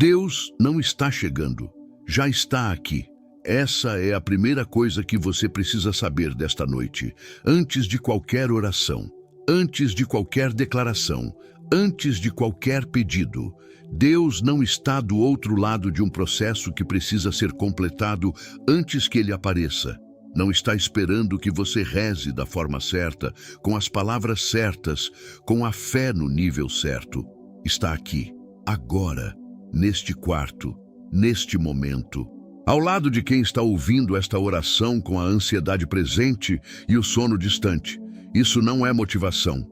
Deus não está chegando, já está aqui. Essa é a primeira coisa que você precisa saber desta noite, antes de qualquer oração, antes de qualquer declaração, antes de qualquer pedido. Deus não está do outro lado de um processo que precisa ser completado antes que ele apareça. Não está esperando que você reze da forma certa, com as palavras certas, com a fé no nível certo. Está aqui, agora, neste quarto, neste momento. Ao lado de quem está ouvindo esta oração com a ansiedade presente e o sono distante. Isso não é motivação.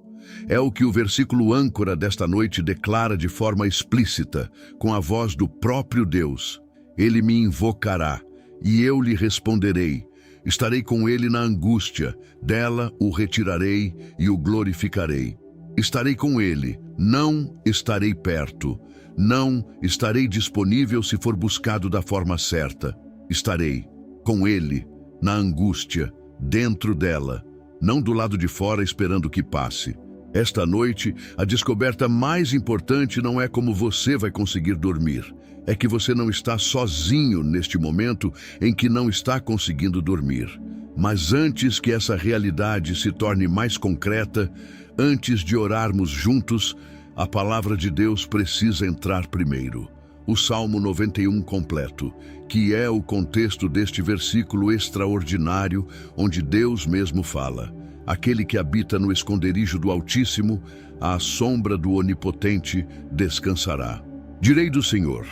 É o que o versículo âncora desta noite declara de forma explícita, com a voz do próprio Deus. Ele me invocará, e eu lhe responderei. Estarei com ele na angústia, dela o retirarei e o glorificarei. Estarei com ele, não estarei perto. Não estarei disponível se for buscado da forma certa. Estarei com ele, na angústia, dentro dela, não do lado de fora esperando que passe. Esta noite, a descoberta mais importante não é como você vai conseguir dormir. É que você não está sozinho neste momento em que não está conseguindo dormir. Mas antes que essa realidade se torne mais concreta, antes de orarmos juntos, a palavra de Deus precisa entrar primeiro. O Salmo 91 completo, que é o contexto deste versículo extraordinário, onde Deus mesmo fala. Aquele que habita no esconderijo do Altíssimo, à sombra do Onipotente, descansará. Direi do Senhor,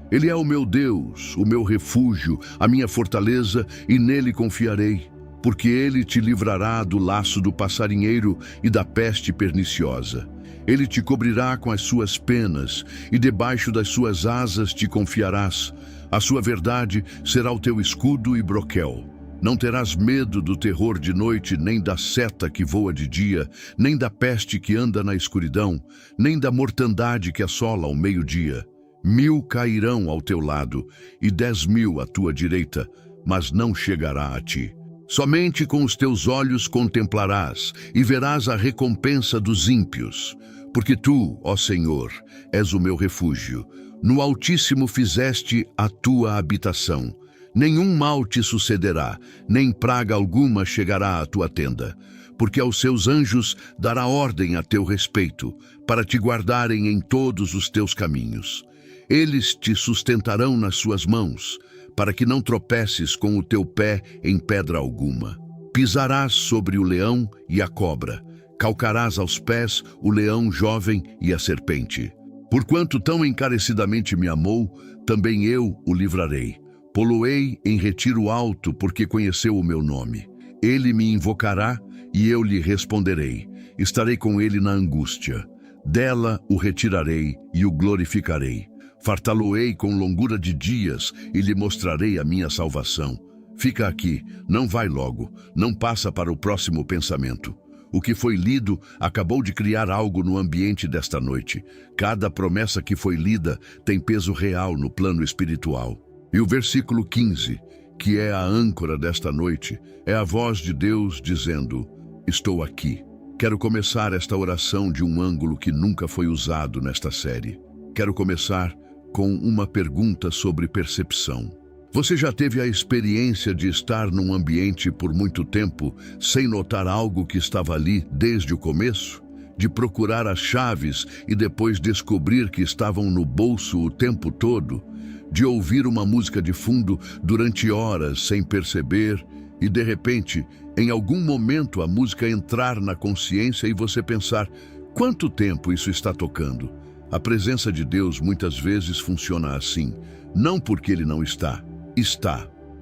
Ele é o meu Deus, o meu refúgio, a minha fortaleza, e nele confiarei, porque Ele te livrará do laço do passarinheiro e da peste perniciosa. Ele te cobrirá com as suas penas, e debaixo das suas asas te confiarás. A sua verdade será o teu escudo e broquel. Não terás medo do terror de noite, nem da seta que voa de dia, nem da peste que anda na escuridão, nem da mortandade que assola ao meio-dia. 1000 cairão ao teu lado, e 10.000 à tua direita, mas não chegará a ti. Somente com os teus olhos contemplarás, e verás a recompensa dos ímpios. Porque tu, ó Senhor, és o meu refúgio. No Altíssimo fizeste a tua habitação. Nenhum mal te sucederá, nem praga alguma chegará à tua tenda. Porque aos seus anjos dará ordem a teu respeito, para te guardarem em todos os teus caminhos. Eles te sustentarão nas suas mãos, para que não tropeces com o teu pé em pedra alguma. Pisarás sobre o leão e a cobra. Calcarás aos pés o leão jovem e a serpente. Porquanto tão encarecidamente me amou, também eu o livrarei. Pô-lo-ei em retiro alto, porque conheceu o meu nome. Ele me invocará, e eu lhe responderei. Estarei com ele na angústia. Dela o retirarei e o glorificarei. Fartá-lo-ei com longura de dias, e lhe mostrarei a minha salvação. Fica aqui, não vai logo, não passa para o próximo pensamento. O que foi lido acabou de criar algo no ambiente desta noite. Cada promessa que foi lida tem peso real no plano espiritual. E o versículo 15, que é a âncora desta noite, é a voz de Deus dizendo: estou aqui. Quero começar esta oração de um ângulo que nunca foi usado nesta série. Quero começar com uma pergunta sobre percepção. Você já teve a experiência de estar num ambiente por muito tempo sem notar algo que estava ali desde o começo? De procurar as chaves e depois descobrir que estavam no bolso o tempo todo? De ouvir uma música de fundo durante horas sem perceber e, de repente, em algum momento a música entrar na consciência e você pensar: quanto tempo isso está tocando? A presença de Deus muitas vezes funciona assim, não porque Ele não está,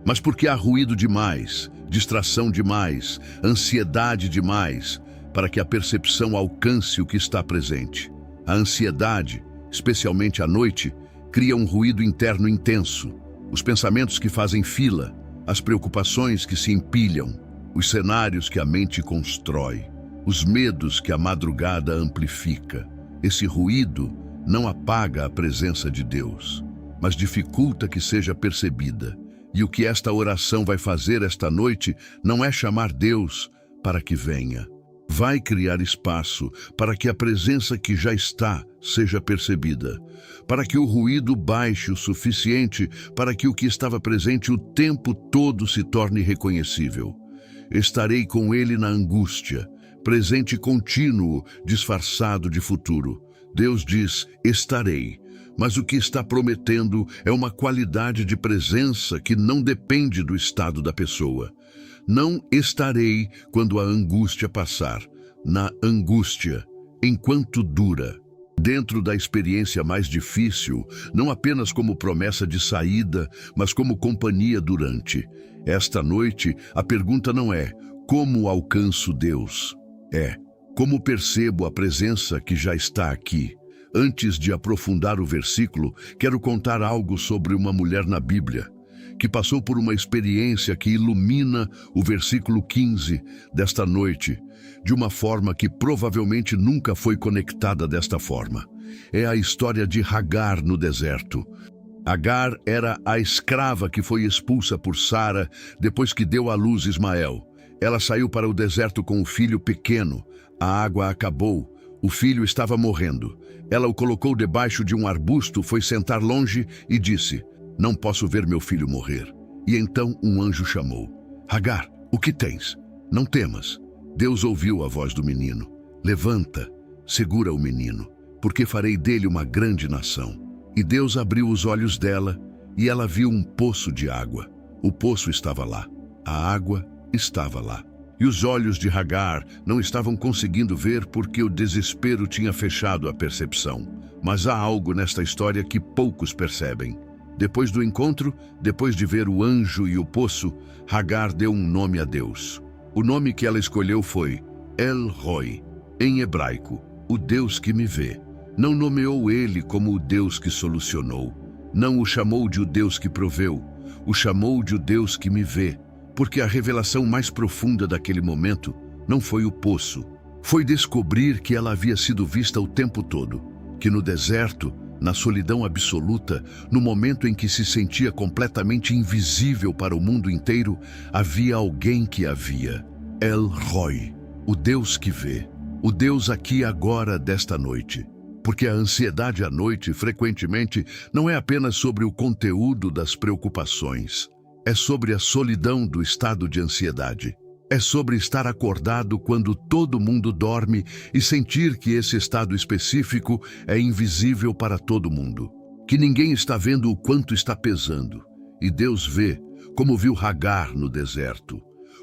mas porque há ruído demais, distração demais, ansiedade demais, para que a percepção alcance o que está presente. A ansiedade, especialmente à noite, cria um ruído interno intenso. Os pensamentos que fazem fila, as preocupações que se empilham, os cenários que a mente constrói, os medos que a madrugada amplifica. Esse ruído não apaga a presença de Deus, mas dificulta que seja percebida. E o que esta oração vai fazer esta noite não é chamar Deus para que venha. vai criar espaço para que a presença que já está seja percebida, para que o ruído baixe o suficiente para que o que estava presente o tempo todo se torne reconhecível. Estarei com ele na angústia, presente contínuo, disfarçado de futuro. Deus diz, estarei, mas o que está prometendo é uma qualidade de presença que não depende do estado da pessoa. Não estarei quando a angústia passar, na angústia, enquanto dura. Dentro da experiência mais difícil, não apenas como promessa de saída, mas como companhia durante. Esta noite, a pergunta não é como alcanço Deus, é como percebo a presença que já está aqui. Antes de aprofundar o versículo, quero contar algo sobre uma mulher na Bíblia, que passou por uma experiência que ilumina o versículo 15 desta noite, de uma forma que provavelmente nunca foi conectada desta forma. É a história de Agar no deserto. Agar era a escrava que foi expulsa por Sara depois que deu à luz Ismael. Ela saiu para o deserto com o filho pequeno. A água acabou. O filho estava morrendo. Ela o colocou debaixo de um arbusto, foi sentar longe e disse, não posso ver meu filho morrer. E então um anjo chamou, Agar, o que tens? Não temas. Deus ouviu a voz do menino. Levanta, segura o menino, porque farei dele uma grande nação. E Deus abriu os olhos dela, e ela viu um poço de água. O poço estava lá, a água estava lá. E os olhos de Agar não estavam conseguindo ver porque o desespero tinha fechado a percepção. Mas há algo nesta história que poucos percebem. Depois do encontro, depois de ver o anjo e o poço, Agar deu um nome a Deus. O nome que ela escolheu foi El Roi, em hebraico, o Deus que me vê. Não nomeou ele como o Deus que solucionou. Não o chamou de o Deus que proveu. O chamou de o Deus que me vê. Porque a revelação mais profunda daquele momento não foi o poço. Foi descobrir que ela havia sido vista o tempo todo. Que no deserto, na solidão absoluta, no momento em que se sentia completamente invisível para o mundo inteiro, havia alguém que a via. El Roi, o Deus que vê. O Deus aqui e agora desta noite. Porque a ansiedade à noite, frequentemente, não é apenas sobre o conteúdo das preocupações. É sobre a solidão do estado de ansiedade. É sobre estar acordado quando todo mundo dorme e sentir que esse estado específico é invisível para todo mundo. Que ninguém está vendo o quanto está pesando. E Deus vê, como viu Agar no deserto.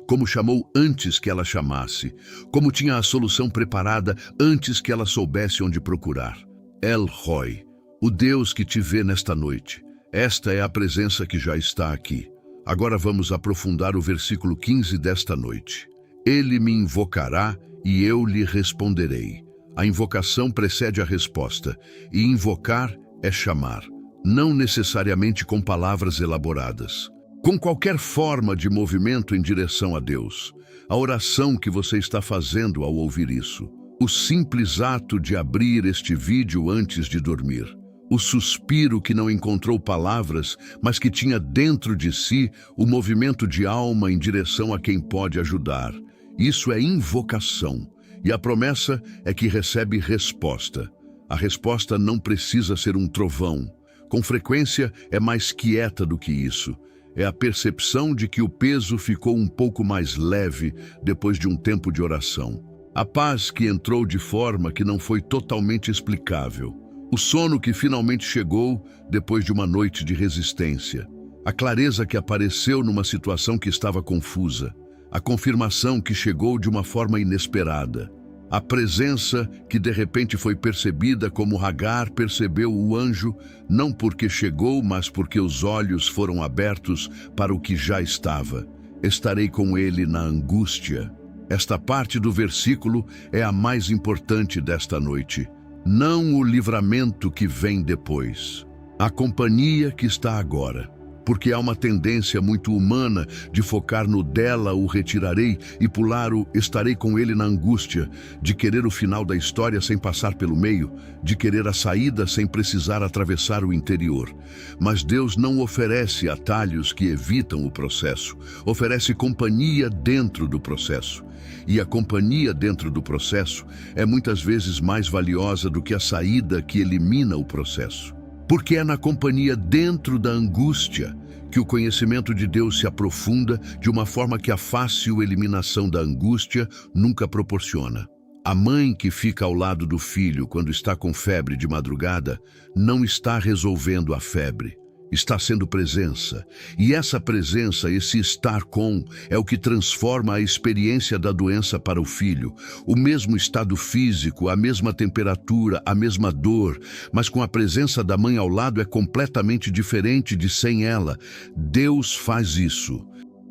Como chamou antes que ela chamasse. Como tinha a solução preparada antes que ela soubesse onde procurar. El Roi, o Deus que te vê nesta noite. Esta é a presença que já está aqui. Agora vamos aprofundar o versículo 15 desta noite. Ele me invocará e eu lhe responderei. A invocação precede a resposta, e invocar é chamar, não necessariamente com palavras elaboradas. Com qualquer forma de movimento em direção a Deus. A oração que você está fazendo ao ouvir isso. O simples ato de abrir este vídeo antes de dormir. O suspiro que não encontrou palavras, mas que tinha dentro de si o movimento de alma em direção a quem pode ajudar. Isso é invocação, e a promessa é que recebe resposta. A resposta não precisa ser um trovão. Com frequência é mais quieta do que isso. É a percepção de que o peso ficou um pouco mais leve depois de um tempo de oração. A paz que entrou de forma que não foi totalmente explicável. O sono que finalmente chegou depois de uma noite de resistência. A clareza que apareceu numa situação que estava confusa. A confirmação que chegou de uma forma inesperada. A presença que de repente foi percebida como Agar percebeu o anjo, não porque chegou, mas porque os olhos foram abertos para o que já estava. Estarei com ele na angústia. Esta parte do versículo é a mais importante desta noite. Não o livramento que vem depois. A companhia que está agora. porque há uma tendência muito humana de focar no dela o retirarei e pular o estarei com ele na angústia, de querer o final da história sem passar pelo meio, de querer a saída sem precisar atravessar o interior. Mas Deus não oferece atalhos que evitam o processo, oferece companhia dentro do processo. E a companhia dentro do processo é muitas vezes mais valiosa do que a saída que elimina o processo. Porque é na companhia dentro da angústia que o conhecimento de Deus se aprofunda de uma forma que a fácil eliminação da angústia nunca proporciona. A mãe que fica ao lado do filho quando está com febre de madrugada não está resolvendo a febre, está sendo presença. E essa presença, esse estar com, é o que transforma a experiência da doença para o filho. O mesmo estado físico, a mesma temperatura, a mesma dor, mas com a presença da mãe ao lado é completamente diferente de sem ela. Deus faz isso.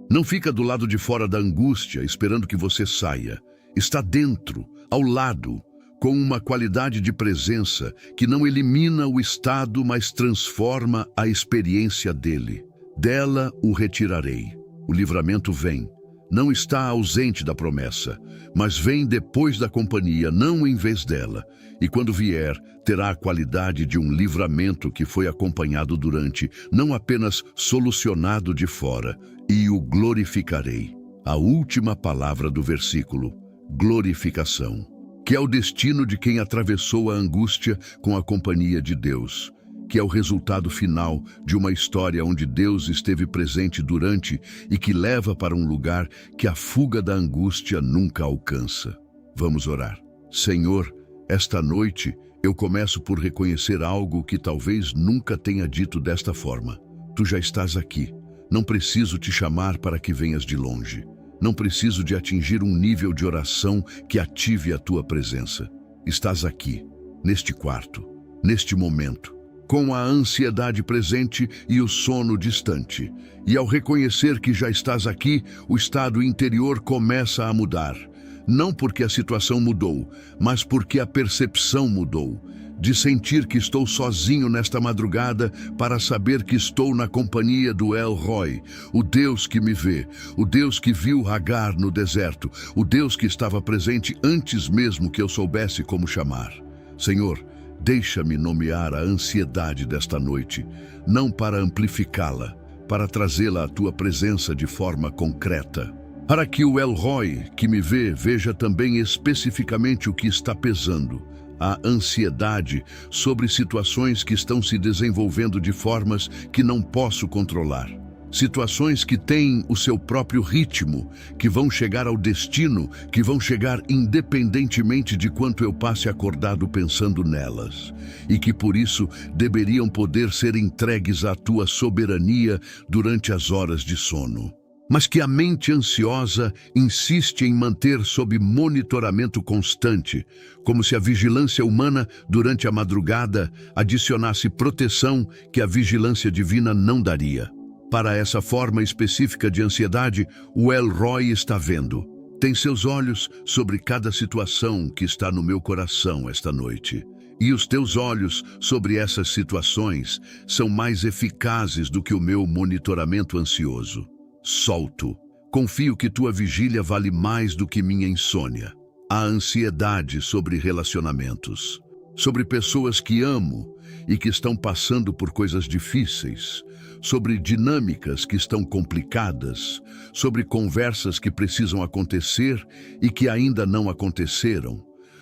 Não fica do lado de fora da angústia, esperando que você saia. Está dentro, ao lado, com uma qualidade de presença que não elimina o estado, mas transforma a experiência dele. Dela o retirarei. O livramento vem. Não está ausente da promessa, mas vem depois da companhia, não em vez dela. E quando vier, terá a qualidade de um livramento que foi acompanhado durante, não apenas solucionado de fora, e o glorificarei. A última palavra do versículo, glorificação, que é o destino de quem atravessou a angústia com a companhia de Deus, que é o resultado final de uma história onde Deus esteve presente durante e que leva para um lugar que a fuga da angústia nunca alcança. Vamos orar. Senhor, esta noite eu começo por reconhecer algo que talvez nunca tenha dito desta forma. Tu já estás aqui. Não preciso te chamar para que venhas de longe. Não preciso de atingir um nível de oração que ative a tua presença. Estás aqui, neste quarto, neste momento, com a ansiedade presente e o sono distante. E ao reconhecer que já estás aqui, o estado interior começa a mudar. Não porque a situação mudou, mas porque a percepção mudou. De sentir que estou sozinho nesta madrugada para saber que estou na companhia do El Roi, o Deus que me vê, o Deus que viu Agar no deserto, o Deus que estava presente antes mesmo que eu soubesse como chamar. Senhor, deixa-me nomear a ansiedade desta noite, não para amplificá-la, para trazê-la à tua presença de forma concreta. Para que o El Roi que me vê veja também especificamente o que está pesando, a ansiedade sobre situações que estão se desenvolvendo de formas que não posso controlar. Situações que têm o seu próprio ritmo, que vão chegar ao destino, que vão chegar independentemente de quanto eu passe acordado pensando nelas, e que por isso deveriam poder ser entregues à tua soberania durante as horas de sono. Mas que a mente ansiosa insiste em manter sob monitoramento constante, como se a vigilância humana durante a madrugada adicionasse proteção que a vigilância divina não daria. Para essa forma específica de ansiedade, o El Roi está vendo. Tem seus olhos sobre cada situação que está no meu coração esta noite. E os teus olhos sobre essas situações são mais eficazes do que o meu monitoramento ansioso. Solto. Confio que tua vigília vale mais do que minha insônia. A ansiedade sobre relacionamentos, sobre pessoas que amo e que estão passando por coisas difíceis, sobre dinâmicas que estão complicadas, sobre conversas que precisam acontecer e que ainda não aconteceram,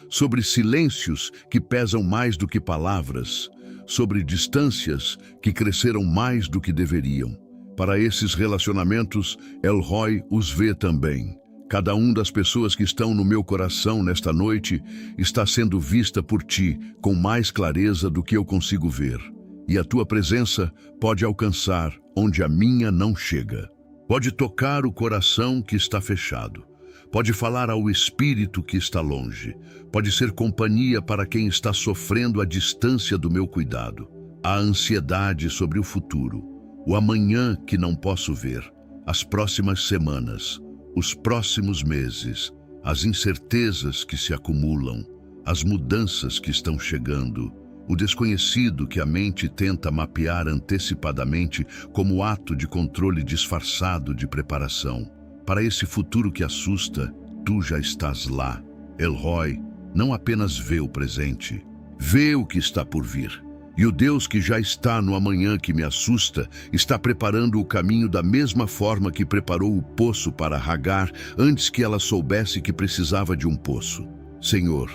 sobre silêncios que pesam mais do que palavras, sobre distâncias que cresceram mais do que deveriam. Para esses relacionamentos, El Roi os vê também. Cada uma das pessoas que estão no meu coração nesta noite está sendo vista por ti com mais clareza do que eu consigo ver. E a tua presença pode alcançar onde a minha não chega. Pode tocar o coração que está fechado. Pode falar ao espírito que está longe. Pode ser companhia para quem está sofrendo à distância do meu cuidado. A ansiedade sobre o futuro. O amanhã que não posso ver, as próximas semanas, os próximos meses, as incertezas que se acumulam, as mudanças que estão chegando, o desconhecido que a mente tenta mapear antecipadamente como ato de controle disfarçado de preparação. Para esse futuro que assusta, tu já estás lá. El Roi não apenas vê o presente, vê o que está por vir. E o Deus que já está no amanhã que me assusta, está preparando o caminho da mesma forma que preparou o poço para Hagar antes que ela soubesse que precisava de um poço. Senhor,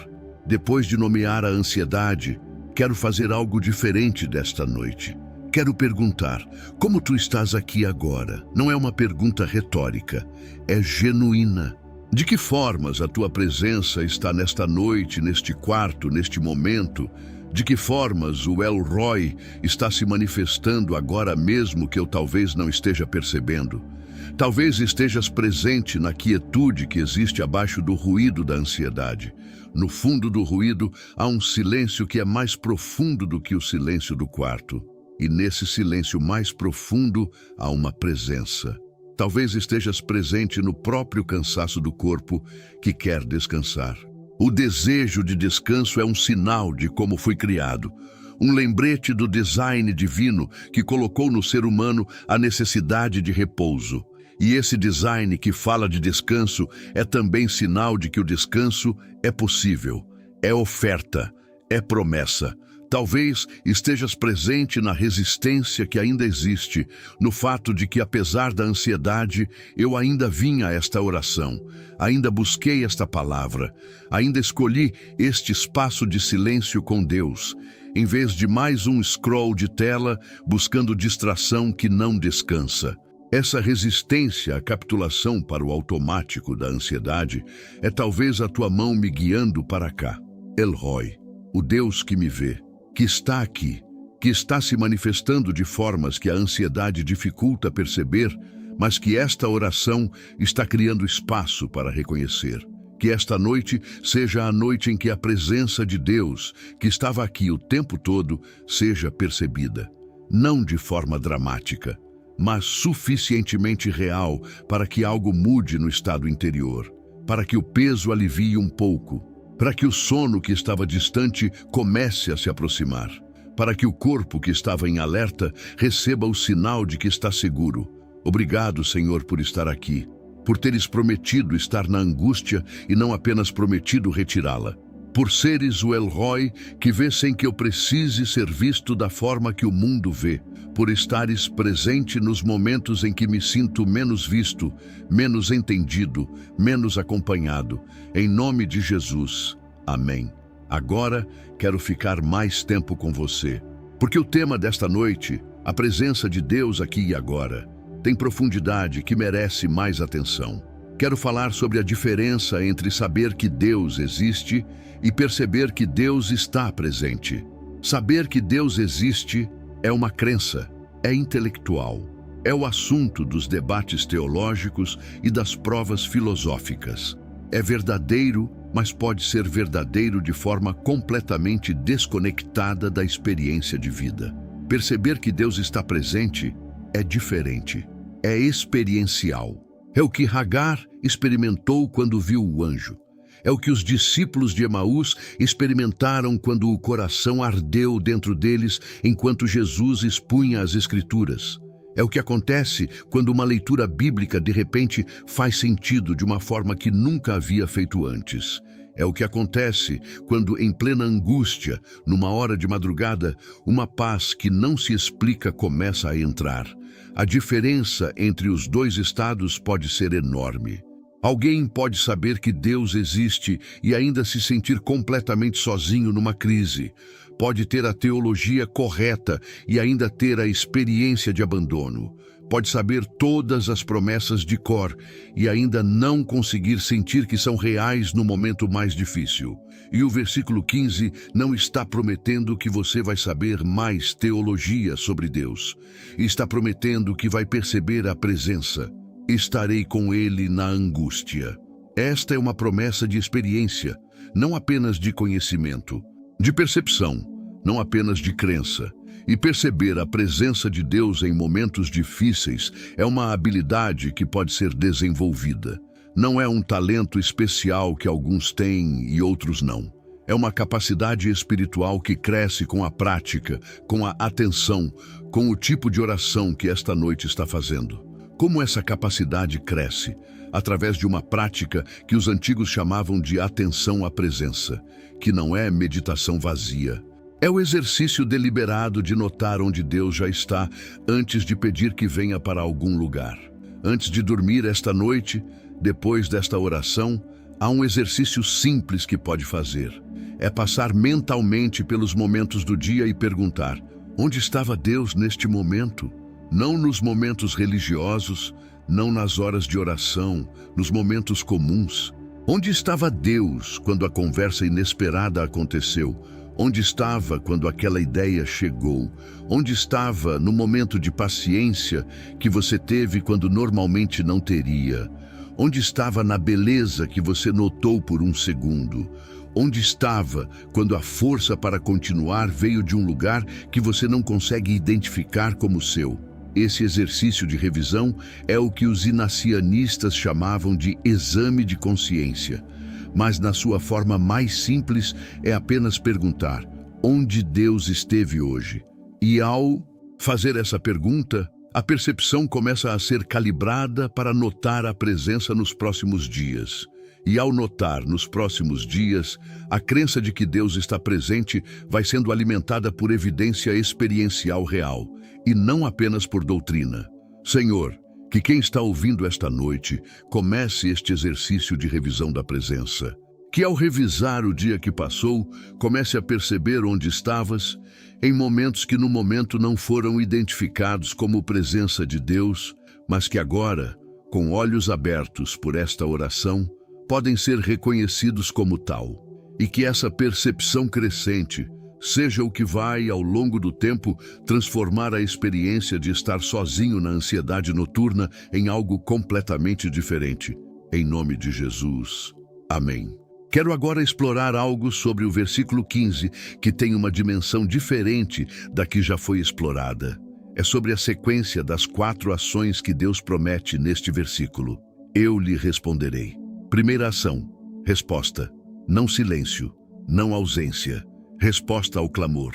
depois de nomear a ansiedade, quero fazer algo diferente desta noite. Quero perguntar, como tu estás aqui agora? Não é uma pergunta retórica, é genuína. De que formas a tua presença está nesta noite, neste quarto, neste momento? De que formas o El Roi está se manifestando agora mesmo que eu talvez não esteja percebendo? Talvez estejas presente na quietude que existe abaixo do ruído da ansiedade. No fundo do ruído há um silêncio que é mais profundo do que o silêncio do quarto. E nesse silêncio mais profundo há uma presença. Talvez estejas presente no próprio cansaço do corpo que quer descansar. O desejo de descanso é um sinal de como fui criado, um lembrete do design divino que colocou no ser humano a necessidade de repouso. E esse design que fala de descanso é também sinal de que o descanso é possível, é oferta, é promessa. Talvez estejas presente na resistência que ainda existe, no fato de que, apesar da ansiedade, eu ainda vim a esta oração, ainda busquei esta palavra, ainda escolhi este espaço de silêncio com Deus, em vez de mais um scroll de tela buscando distração que não descansa. Essa resistência à capitulação para o automático da ansiedade é talvez a tua mão me guiando para cá. El Roi, o Deus que me vê, que está aqui, que está se manifestando de formas que a ansiedade dificulta perceber, mas que esta oração está criando espaço para reconhecer. Que esta noite seja a noite em que a presença de Deus, que estava aqui o tempo todo, seja percebida. Não de forma dramática, mas suficientemente real para que algo mude no estado interior, para que o peso alivie um pouco, para que o sono que estava distante comece a se aproximar, para que o corpo que estava em alerta receba o sinal de que está seguro. Obrigado, Senhor, por estar aqui, por teres prometido estar na angústia e não apenas prometido retirá-la. Por seres o El Roi que vê sem que eu precise ser visto da forma que o mundo vê, por estares presente nos momentos em que me sinto menos visto, menos entendido, menos acompanhado. Em nome de Jesus. Amém. Agora quero ficar mais tempo com você, porque o tema desta noite, a presença de Deus aqui e agora, tem profundidade que merece mais atenção. Quero falar sobre a diferença entre saber que Deus existe e perceber que Deus está presente. Saber que Deus existe é uma crença, é intelectual, é o assunto dos debates teológicos e das provas filosóficas. É verdadeiro, mas pode ser verdadeiro de forma completamente desconectada da experiência de vida. Perceber que Deus está presente é diferente, é experiencial. É o que Hagar experimentou quando viu o anjo. É o que os discípulos de Emaús experimentaram quando o coração ardeu dentro deles enquanto Jesus expunha as Escrituras. É o que acontece quando uma leitura bíblica de repente faz sentido de uma forma que nunca havia feito antes. É o que acontece quando, em plena angústia, numa hora de madrugada, uma paz que não se explica começa a entrar. A diferença entre os dois estados pode ser enorme. Alguém pode saber que Deus existe e ainda se sentir completamente sozinho numa crise. Pode ter a teologia correta e ainda ter a experiência de abandono. Pode saber todas as promessas de cor e ainda não conseguir sentir que são reais no momento mais difícil. E o versículo 15 não está prometendo que você vai saber mais teologia sobre Deus. Está prometendo que vai perceber a presença. Estarei com ele na angústia. Esta é uma promessa de experiência, não apenas de conhecimento, de percepção, não apenas de crença. E perceber a presença de Deus em momentos difíceis é uma habilidade que pode ser desenvolvida. Não é um talento especial que alguns têm e outros não. É uma capacidade espiritual que cresce com a prática, com a atenção, com o tipo de oração que esta noite está fazendo. Como essa capacidade cresce? Através de uma prática que os antigos chamavam de atenção à presença, que não é meditação vazia. É o exercício deliberado de notar onde Deus já está antes de pedir que venha para algum lugar. Antes de dormir esta noite, depois desta oração, há um exercício simples que pode fazer. É passar mentalmente pelos momentos do dia e perguntar: onde estava Deus neste momento? Não nos momentos religiosos, não nas horas de oração, nos momentos comuns. Onde estava Deus quando a conversa inesperada aconteceu? Onde estava quando aquela ideia chegou? Onde estava no momento de paciência que você teve quando normalmente não teria? Onde estava na beleza que você notou por um segundo? Onde estava quando a força para continuar veio de um lugar que você não consegue identificar como seu? Esse exercício de revisão é o que os inacianistas chamavam de exame de consciência. Mas na sua forma mais simples é apenas perguntar: onde Deus esteve hoje? E ao fazer essa pergunta, a percepção começa a ser calibrada para notar a presença nos próximos dias. E ao notar nos próximos dias, a crença de que Deus está presente vai sendo alimentada por evidência experiencial real, e não apenas por doutrina. Senhor, que quem está ouvindo esta noite comece este exercício de revisão da presença. Que ao revisar o dia que passou, comece a perceber onde estavas, em momentos que no momento não foram identificados como presença de Deus, mas que agora, com olhos abertos por esta oração, podem ser reconhecidos como tal. E que essa percepção crescente seja o que vai, ao longo do tempo, transformar a experiência de estar sozinho na ansiedade noturna em algo completamente diferente. Em nome de Jesus. Amém. Quero agora explorar algo sobre o versículo 15, que tem uma dimensão diferente da que já foi explorada. É sobre a sequência das 4 ações que Deus promete neste versículo. Eu lhe responderei. Primeira ação, resposta. Não silêncio, não ausência. Resposta ao clamor.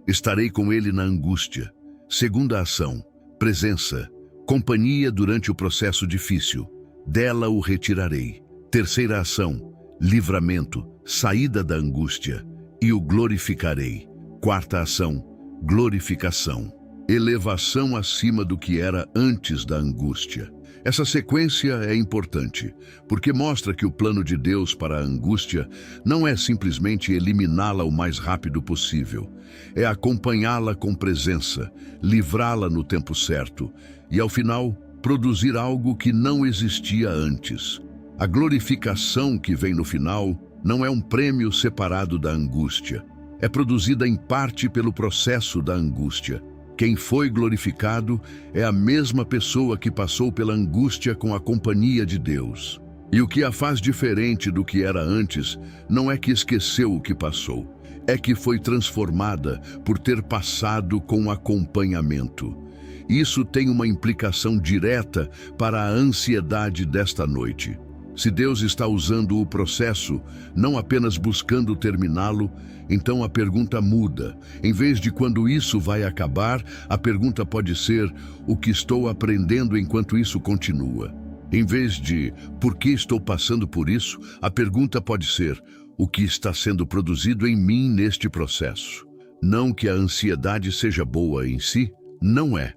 Estarei com ele na angústia. Segunda ação, presença. Companhia durante o processo difícil. Dela o retirarei. Terceira ação, livramento, saída da angústia. E o glorificarei. Quarta ação, glorificação. Elevação acima do que era antes da angústia. Essa sequência é importante, porque mostra que o plano de Deus para a angústia não é simplesmente eliminá-la o mais rápido possível. É acompanhá-la com presença, livrá-la no tempo certo e, ao final, produzir algo que não existia antes. A glorificação que vem no final não é um prêmio separado da angústia. É produzida em parte pelo processo da angústia. Quem foi glorificado é a mesma pessoa que passou pela angústia com a companhia de Deus. E o que a faz diferente do que era antes não é que esqueceu o que passou, é que foi transformada por ter passado com acompanhamento. Isso tem uma implicação direta para a ansiedade desta noite. Se Deus está usando o processo, não apenas buscando terminá-lo, então a pergunta muda. Em vez de quando isso vai acabar, a pergunta pode ser: o que estou aprendendo enquanto isso continua? Em vez de por que estou passando por isso, a pergunta pode ser: o que está sendo produzido em mim neste processo? Não que a ansiedade seja boa em si, não é.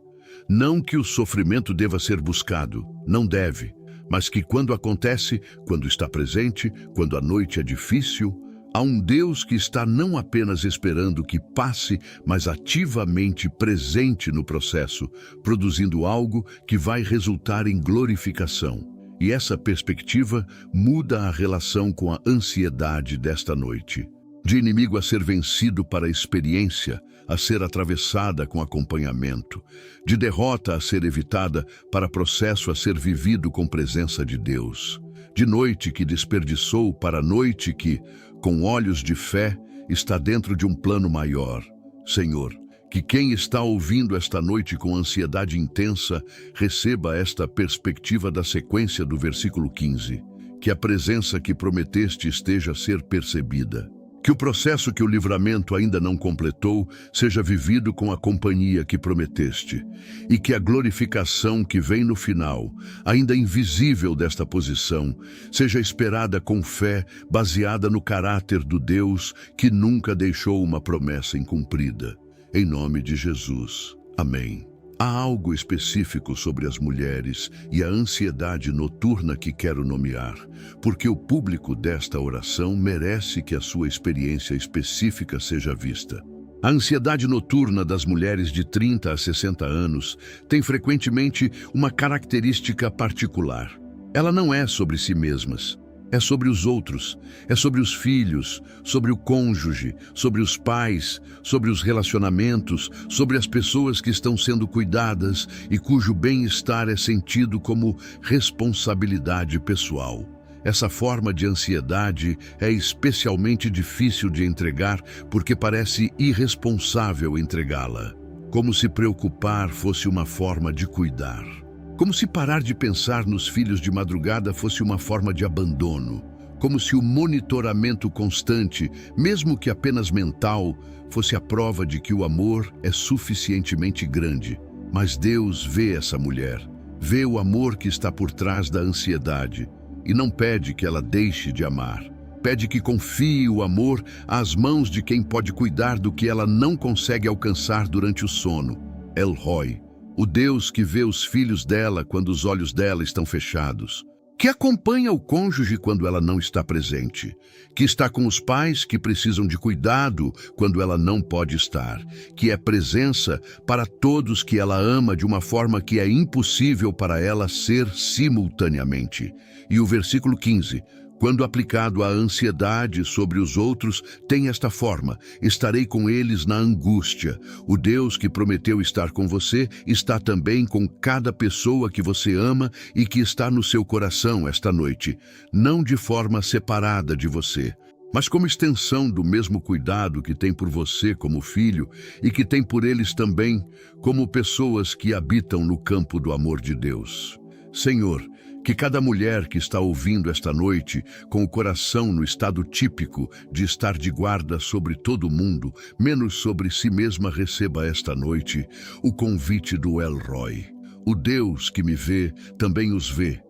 Não que o sofrimento deva ser buscado, não deve. Mas que quando acontece, quando está presente, quando a noite é difícil, há um Deus que está não apenas esperando que passe, mas ativamente presente no processo, produzindo algo que vai resultar em glorificação. E essa perspectiva muda a relação com a ansiedade desta noite. De inimigo a ser vencido para a experiência, a ser atravessada com acompanhamento, de derrota a ser evitada para processo a ser vivido com presença de Deus, de noite que desperdiçou para noite que, com olhos de fé, está dentro de um plano maior. Senhor, que quem está ouvindo esta noite com ansiedade intensa receba esta perspectiva da sequência do versículo 15, que a presença que prometeste esteja a ser percebida. Que o processo que o livramento ainda não completou seja vivido com a companhia que prometeste, e que a glorificação que vem no final, ainda invisível desta posição, seja esperada com fé, baseada no caráter do Deus que nunca deixou uma promessa incumprida. Em nome de Jesus. Amém. Há algo específico sobre as mulheres e a ansiedade noturna que quero nomear, porque o público desta oração merece que a sua experiência específica seja vista. A ansiedade noturna das mulheres de 30 a 60 anos tem frequentemente uma característica particular. Ela não é sobre si mesmas. É sobre os outros, é sobre os filhos, sobre o cônjuge, sobre os pais, sobre os relacionamentos, sobre as pessoas que estão sendo cuidadas e cujo bem-estar é sentido como responsabilidade pessoal. Essa forma de ansiedade é especialmente difícil de entregar porque parece irresponsável entregá-la, como se preocupar fosse uma forma de cuidar. Como se parar de pensar nos filhos de madrugada fosse uma forma de abandono. Como se o monitoramento constante, mesmo que apenas mental, fosse a prova de que o amor é suficientemente grande. Mas Deus vê essa mulher, vê o amor que está por trás da ansiedade e não pede que ela deixe de amar. Pede que confie o amor às mãos de quem pode cuidar do que ela não consegue alcançar durante o sono. El Roi. O Deus que vê os filhos dela quando os olhos dela estão fechados, que acompanha o cônjuge quando ela não está presente, que está com os pais que precisam de cuidado quando ela não pode estar, que é presença para todos que ela ama de uma forma que é impossível para ela ser simultaneamente. E o versículo 15, quando aplicado à ansiedade sobre os outros, tem esta forma: estarei com eles na angústia. O Deus que prometeu estar com você está também com cada pessoa que você ama e que está no seu coração esta noite, não de forma separada de você, mas como extensão do mesmo cuidado que tem por você como filho e que tem por eles também como pessoas que habitam no campo do amor de Deus. Senhor, que cada mulher que está ouvindo esta noite, com o coração no estado típico de estar de guarda sobre todo o mundo, menos sobre si mesma, receba esta noite o convite do El Roi. O Deus que me vê também os vê,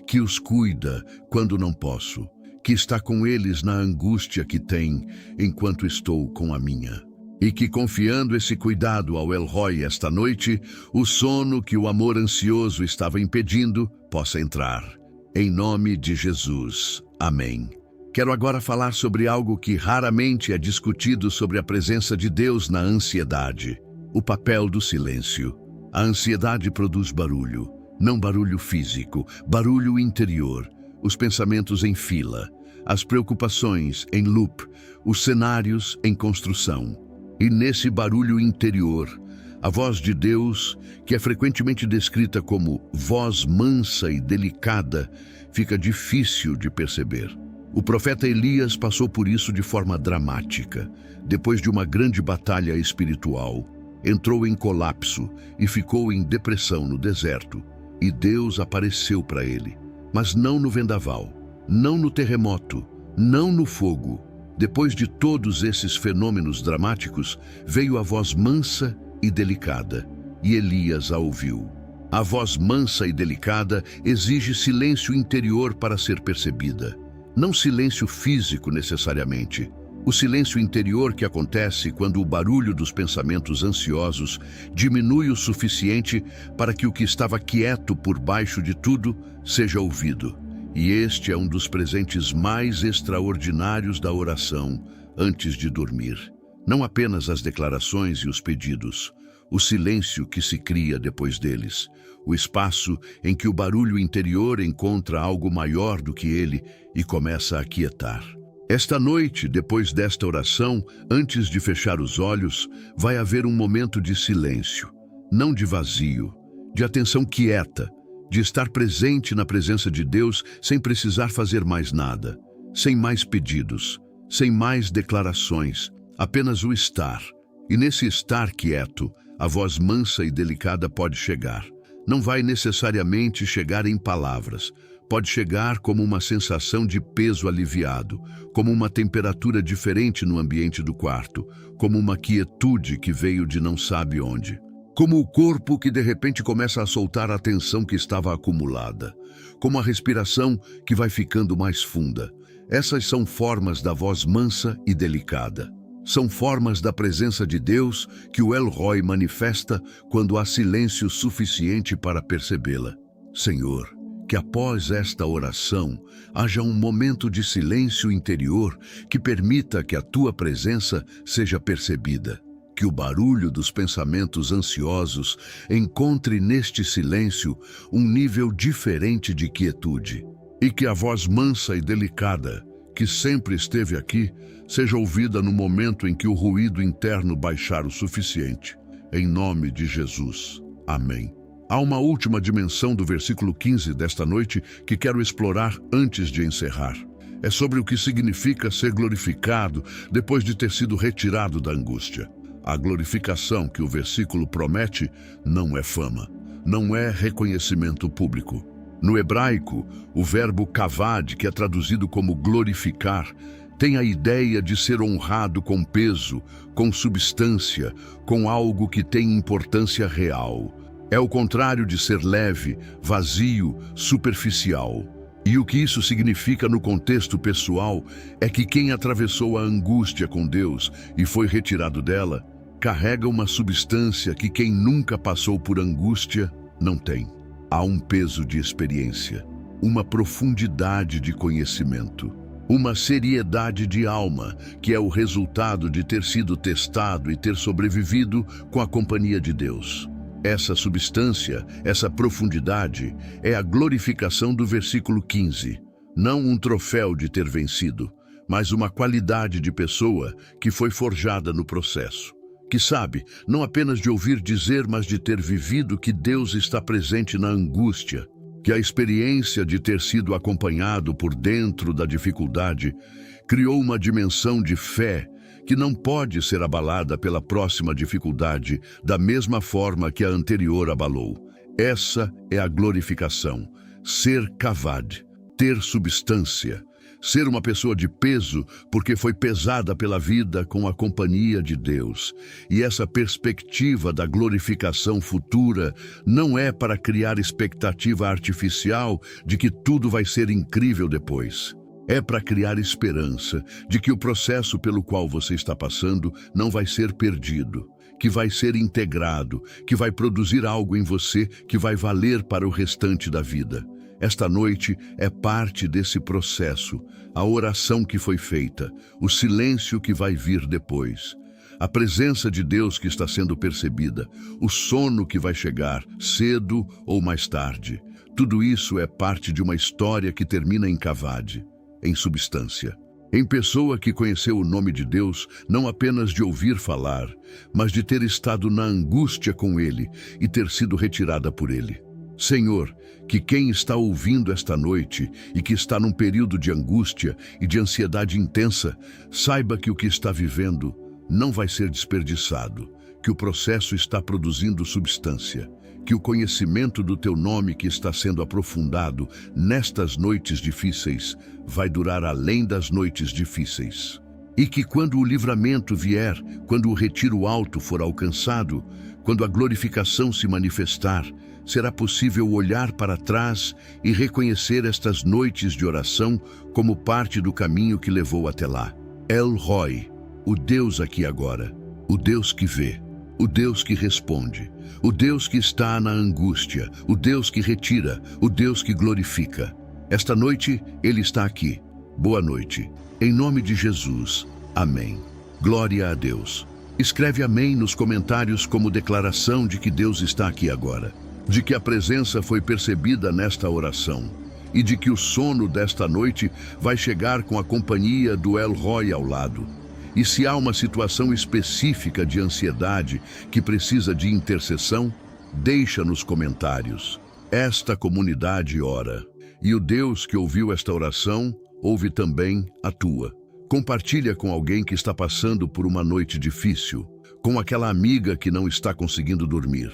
que os cuida quando não posso, que está com eles na angústia que têm enquanto estou com a minha. E que, confiando esse cuidado ao El Roi esta noite, o sono que o amor ansioso estava impedindo possa entrar. Em nome de Jesus. Amém. Quero agora falar sobre algo que raramente é discutido sobre a presença de Deus na ansiedade: o papel do silêncio. A ansiedade produz barulho, não barulho físico, barulho interior, os pensamentos em fila, as preocupações em loop, os cenários em construção. E nesse barulho interior, a voz de Deus, que é frequentemente descrita como voz mansa e delicada, fica difícil de perceber. O profeta Elias passou por isso de forma dramática. Depois de uma grande batalha espiritual, entrou em colapso e ficou em depressão no deserto. E Deus apareceu para ele, mas não no vendaval, não no terremoto, não no fogo. Depois de todos esses fenômenos dramáticos, veio a voz mansa e delicada, e Elias a ouviu. A voz mansa e delicada exige silêncio interior para ser percebida. Não silêncio físico necessariamente. O silêncio interior que acontece quando o barulho dos pensamentos ansiosos diminui o suficiente para que o que estava quieto por baixo de tudo seja ouvido. E este é um dos presentes mais extraordinários da oração antes de dormir. Não apenas as declarações e os pedidos, o silêncio que se cria depois deles, o espaço em que o barulho interior encontra algo maior do que ele e começa a aquietar. Esta noite, depois desta oração, antes de fechar os olhos, vai haver um momento de silêncio, não de vazio, de atenção quieta, de estar presente na presença de Deus sem precisar fazer mais nada, sem mais pedidos, sem mais declarações, apenas o estar. E nesse estar quieto, a voz mansa e delicada pode chegar. Não vai necessariamente chegar em palavras. Pode chegar como uma sensação de peso aliviado, como uma temperatura diferente no ambiente do quarto, como uma quietude que veio de não sabe onde. Como o corpo que de repente começa a soltar a tensão que estava acumulada. Como a respiração que vai ficando mais funda. Essas são formas da voz mansa e delicada. São formas da presença de Deus que o El Roi manifesta quando há silêncio suficiente para percebê-la. Senhor, que após esta oração haja um momento de silêncio interior que permita que a Tua presença seja percebida. Que o barulho dos pensamentos ansiosos encontre neste silêncio um nível diferente de quietude. E que a voz mansa e delicada, que sempre esteve aqui, seja ouvida no momento em que o ruído interno baixar o suficiente. Em nome de Jesus. Amém. Há uma última dimensão do versículo 15 desta noite que quero explorar antes de encerrar. É sobre o que significa ser glorificado depois de ter sido retirado da angústia. A glorificação que o versículo promete não é fama, não é reconhecimento público. No hebraico, o verbo kavod, que é traduzido como glorificar, tem a ideia de ser honrado com peso, com substância, com algo que tem importância real. É o contrário de ser leve, vazio, superficial. E o que isso significa no contexto pessoal é que quem atravessou a angústia com Deus e foi retirado dela, carrega uma substância que quem nunca passou por angústia não tem. Há um peso de experiência, uma profundidade de conhecimento, uma seriedade de alma, que é o resultado de ter sido testado e ter sobrevivido com a companhia de Deus. Essa substância, essa profundidade, é a glorificação do versículo 15. Não um troféu de ter vencido, mas uma qualidade de pessoa que foi forjada no processo. Que sabe, não apenas de ouvir dizer, mas de ter vivido que Deus está presente na angústia. Que a experiência de ter sido acompanhado por dentro da dificuldade criou uma dimensão de fé que não pode ser abalada pela próxima dificuldade da mesma forma que a anterior abalou. Essa é a glorificação. Ser kavod, ter substância. Ser uma pessoa de peso porque foi pesada pela vida com a companhia de Deus. E essa perspectiva da glorificação futura não é para criar expectativa artificial de que tudo vai ser incrível depois. É para criar esperança de que o processo pelo qual você está passando não vai ser perdido, que vai ser integrado, que vai produzir algo em você que vai valer para o restante da vida. Esta noite é parte desse processo, a oração que foi feita, o silêncio que vai vir depois, a presença de Deus que está sendo percebida, o sono que vai chegar, cedo ou mais tarde. Tudo isso é parte de uma história que termina em kavod, em substância. Em pessoa que conheceu o nome de Deus, não apenas de ouvir falar, mas de ter estado na angústia com Ele e ter sido retirada por Ele. Senhor, que quem está ouvindo esta noite e que está num período de angústia e de ansiedade intensa, saiba que o que está vivendo não vai ser desperdiçado, que o processo está produzindo substância, que o conhecimento do teu nome que está sendo aprofundado nestas noites difíceis vai durar além das noites difíceis. E que quando o livramento vier, quando o retiro alto for alcançado, quando a glorificação se manifestar, será possível olhar para trás e reconhecer estas noites de oração como parte do caminho que levou até lá. El Roi, o Deus aqui agora, o Deus que vê, o Deus que responde, o Deus que está na angústia, o Deus que retira, o Deus que glorifica. Esta noite, Ele está aqui. Boa noite. Em nome de Jesus. Amém. Glória a Deus. Escreve amém nos comentários como declaração de que Deus está aqui agora, de que a presença foi percebida nesta oração e de que o sono desta noite vai chegar com a companhia do El Roi ao lado. E se há uma situação específica de ansiedade que precisa de intercessão, deixa nos comentários. Esta comunidade ora, e o Deus que ouviu esta oração, ouve também a tua. Compartilha com alguém que está passando por uma noite difícil, com aquela amiga que não está conseguindo dormir,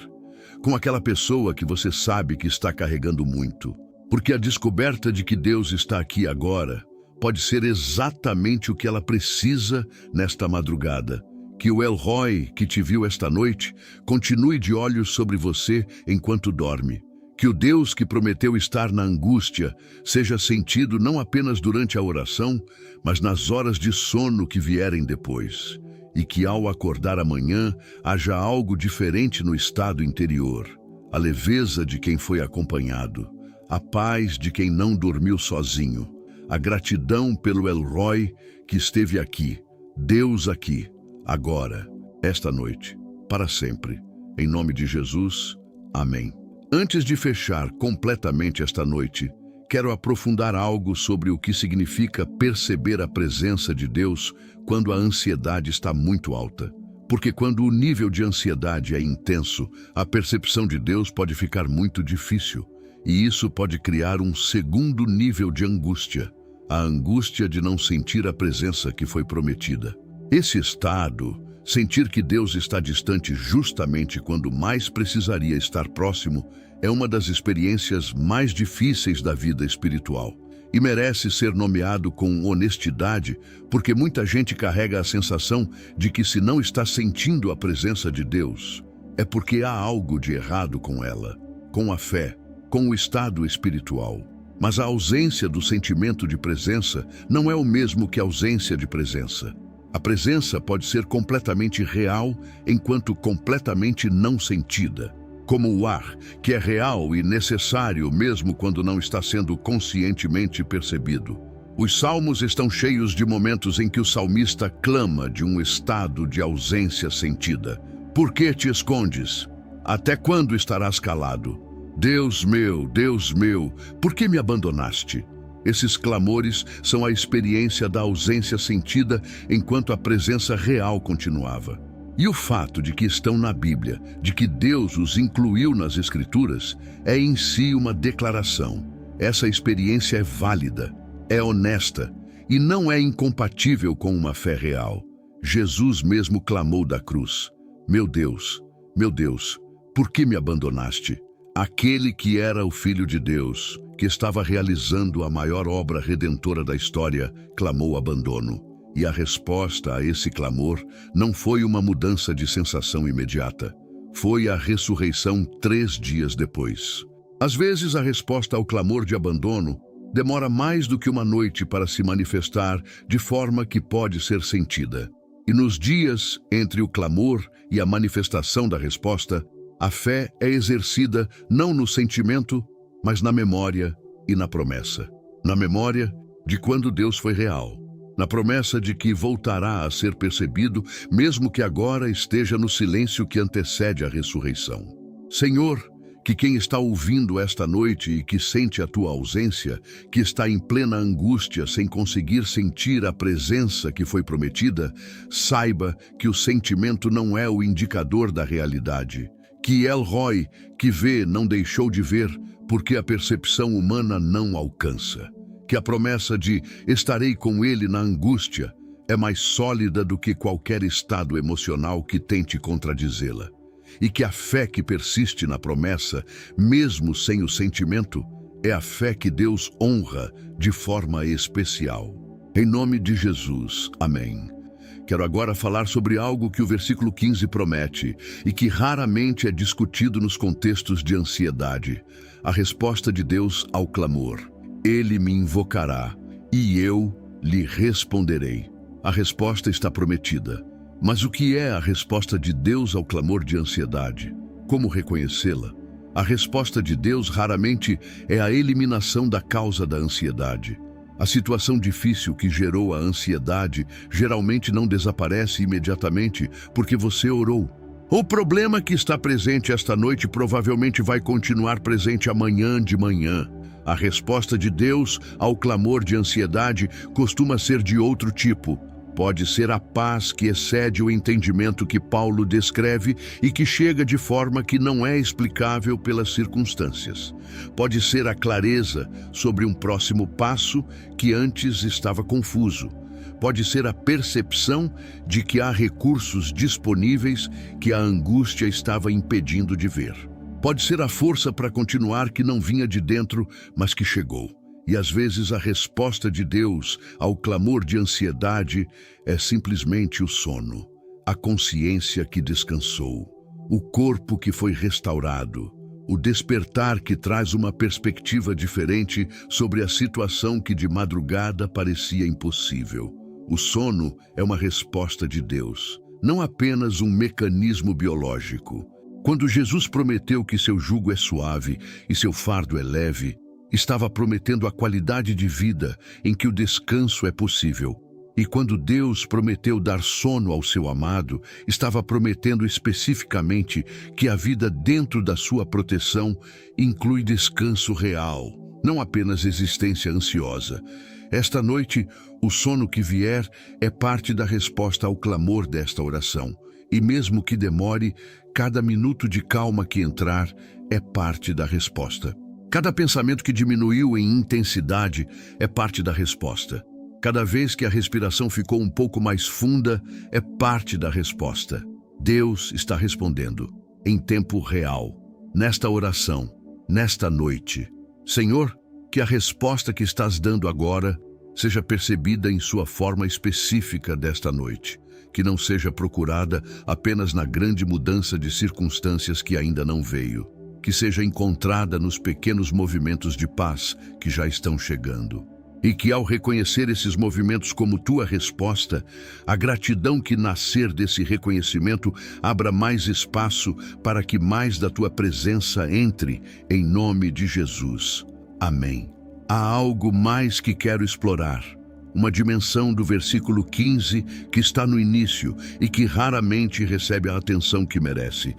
com aquela pessoa que você sabe que está carregando muito. Porque a descoberta de que Deus está aqui agora pode ser exatamente o que ela precisa nesta madrugada. Que o El Roi, que te viu esta noite, continue de olhos sobre você enquanto dorme. Que o Deus que prometeu estar na angústia seja sentido não apenas durante a oração, mas nas horas de sono que vierem depois. E que ao acordar amanhã haja algo diferente no estado interior. A leveza de quem foi acompanhado, a paz de quem não dormiu sozinho, a gratidão pelo El Roi que esteve aqui, Deus aqui, agora, esta noite, para sempre. Em nome de Jesus, amém. Antes de fechar completamente esta noite, quero aprofundar algo sobre o que significa perceber a presença de Deus quando a ansiedade está muito alta. Porque quando o nível de ansiedade é intenso, a percepção de Deus pode ficar muito difícil. E isso pode criar um segundo nível de angústia, a angústia de não sentir a presença que foi prometida. Esse estado, sentir que Deus está distante justamente quando mais precisaria estar próximo, é uma das experiências mais difíceis da vida espiritual. E merece ser nomeado com honestidade, porque muita gente carrega a sensação de que se não está sentindo a presença de Deus, é porque há algo de errado com ela, com a fé, com o estado espiritual. Mas a ausência do sentimento de presença não é o mesmo que a ausência de presença. A presença pode ser completamente real, enquanto completamente não sentida. Como o ar, que é real e necessário mesmo quando não está sendo conscientemente percebido. Os salmos estão cheios de momentos em que o salmista clama de um estado de ausência sentida. Por que te escondes? Até quando estarás calado? Deus meu, por que me abandonaste? Esses clamores são a experiência da ausência sentida enquanto a presença real continuava. E o fato de que estão na Bíblia, de que Deus os incluiu nas Escrituras, é em si uma declaração. Essa experiência é válida, é honesta e não é incompatível com uma fé real. Jesus mesmo clamou da cruz: meu Deus, por que me abandonaste? Aquele que era o Filho de Deus, que estava realizando a maior obra redentora da história, clamou abandono. E a resposta a esse clamor não foi uma mudança de sensação imediata. Foi a ressurreição 3 dias depois. Às vezes, a resposta ao clamor de abandono demora mais do que uma noite para se manifestar de forma que pode ser sentida. E nos dias entre o clamor e a manifestação da resposta, a fé é exercida não no sentimento, mas na memória e na promessa. Na memória de quando Deus foi real. Na promessa de que voltará a ser percebido, mesmo que agora esteja no silêncio que antecede a ressurreição. Senhor, que quem está ouvindo esta noite e que sente a tua ausência, que está em plena angústia sem conseguir sentir a presença que foi prometida, saiba que o sentimento não é o indicador da realidade. Que El Roi, que vê, não deixou de ver, porque a percepção humana não alcança. Que a promessa de estarei com ele na angústia é mais sólida do que qualquer estado emocional que tente contradizê-la. E que a fé que persiste na promessa, mesmo sem o sentimento, é a fé que Deus honra de forma especial. Em nome de Jesus, amém. Quero agora falar sobre algo que o versículo 15 promete e que raramente é discutido nos contextos de ansiedade. A resposta de Deus ao clamor. Ele me invocará e eu lhe responderei. A resposta está prometida. Mas o que é a resposta de Deus ao clamor de ansiedade? Como reconhecê-la? A resposta de Deus raramente é a eliminação da causa da ansiedade. A situação difícil que gerou a ansiedade geralmente não desaparece imediatamente porque você orou. O problema que está presente esta noite provavelmente vai continuar presente amanhã de manhã. A resposta de Deus ao clamor de ansiedade costuma ser de outro tipo. Pode ser a paz que excede o entendimento que Paulo descreve e que chega de forma que não é explicável pelas circunstâncias. Pode ser a clareza sobre um próximo passo que antes estava confuso. Pode ser a percepção de que há recursos disponíveis que a angústia estava impedindo de ver. Pode ser a força para continuar que não vinha de dentro, mas que chegou. E às vezes a resposta de Deus ao clamor de ansiedade é simplesmente o sono, a consciência que descansou, o corpo que foi restaurado, o despertar que traz uma perspectiva diferente sobre a situação que de madrugada parecia impossível. O sono é uma resposta de Deus, não apenas um mecanismo biológico. Quando Jesus prometeu que seu jugo é suave e seu fardo é leve, estava prometendo a qualidade de vida em que o descanso é possível. E quando Deus prometeu dar sono ao seu amado, estava prometendo especificamente que a vida dentro da sua proteção inclui descanso real, não apenas existência ansiosa. Esta noite, o sono que vier é parte da resposta ao clamor desta oração. E mesmo que demore, cada minuto de calma que entrar é parte da resposta. Cada pensamento que diminuiu em intensidade é parte da resposta. Cada vez que a respiração ficou um pouco mais funda, é parte da resposta. Deus está respondendo, em tempo real, nesta oração, nesta noite. Senhor, que a resposta que estás dando agora seja percebida em sua forma específica desta noite, que não seja procurada apenas na grande mudança de circunstâncias que ainda não veio, que seja encontrada nos pequenos movimentos de paz que já estão chegando. E que ao reconhecer esses movimentos como tua resposta, a gratidão que nascer desse reconhecimento abra mais espaço para que mais da tua presença entre, em nome de Jesus. Amém. Há algo mais que quero explorar, uma dimensão do versículo 15 que está no início e que raramente recebe a atenção que merece.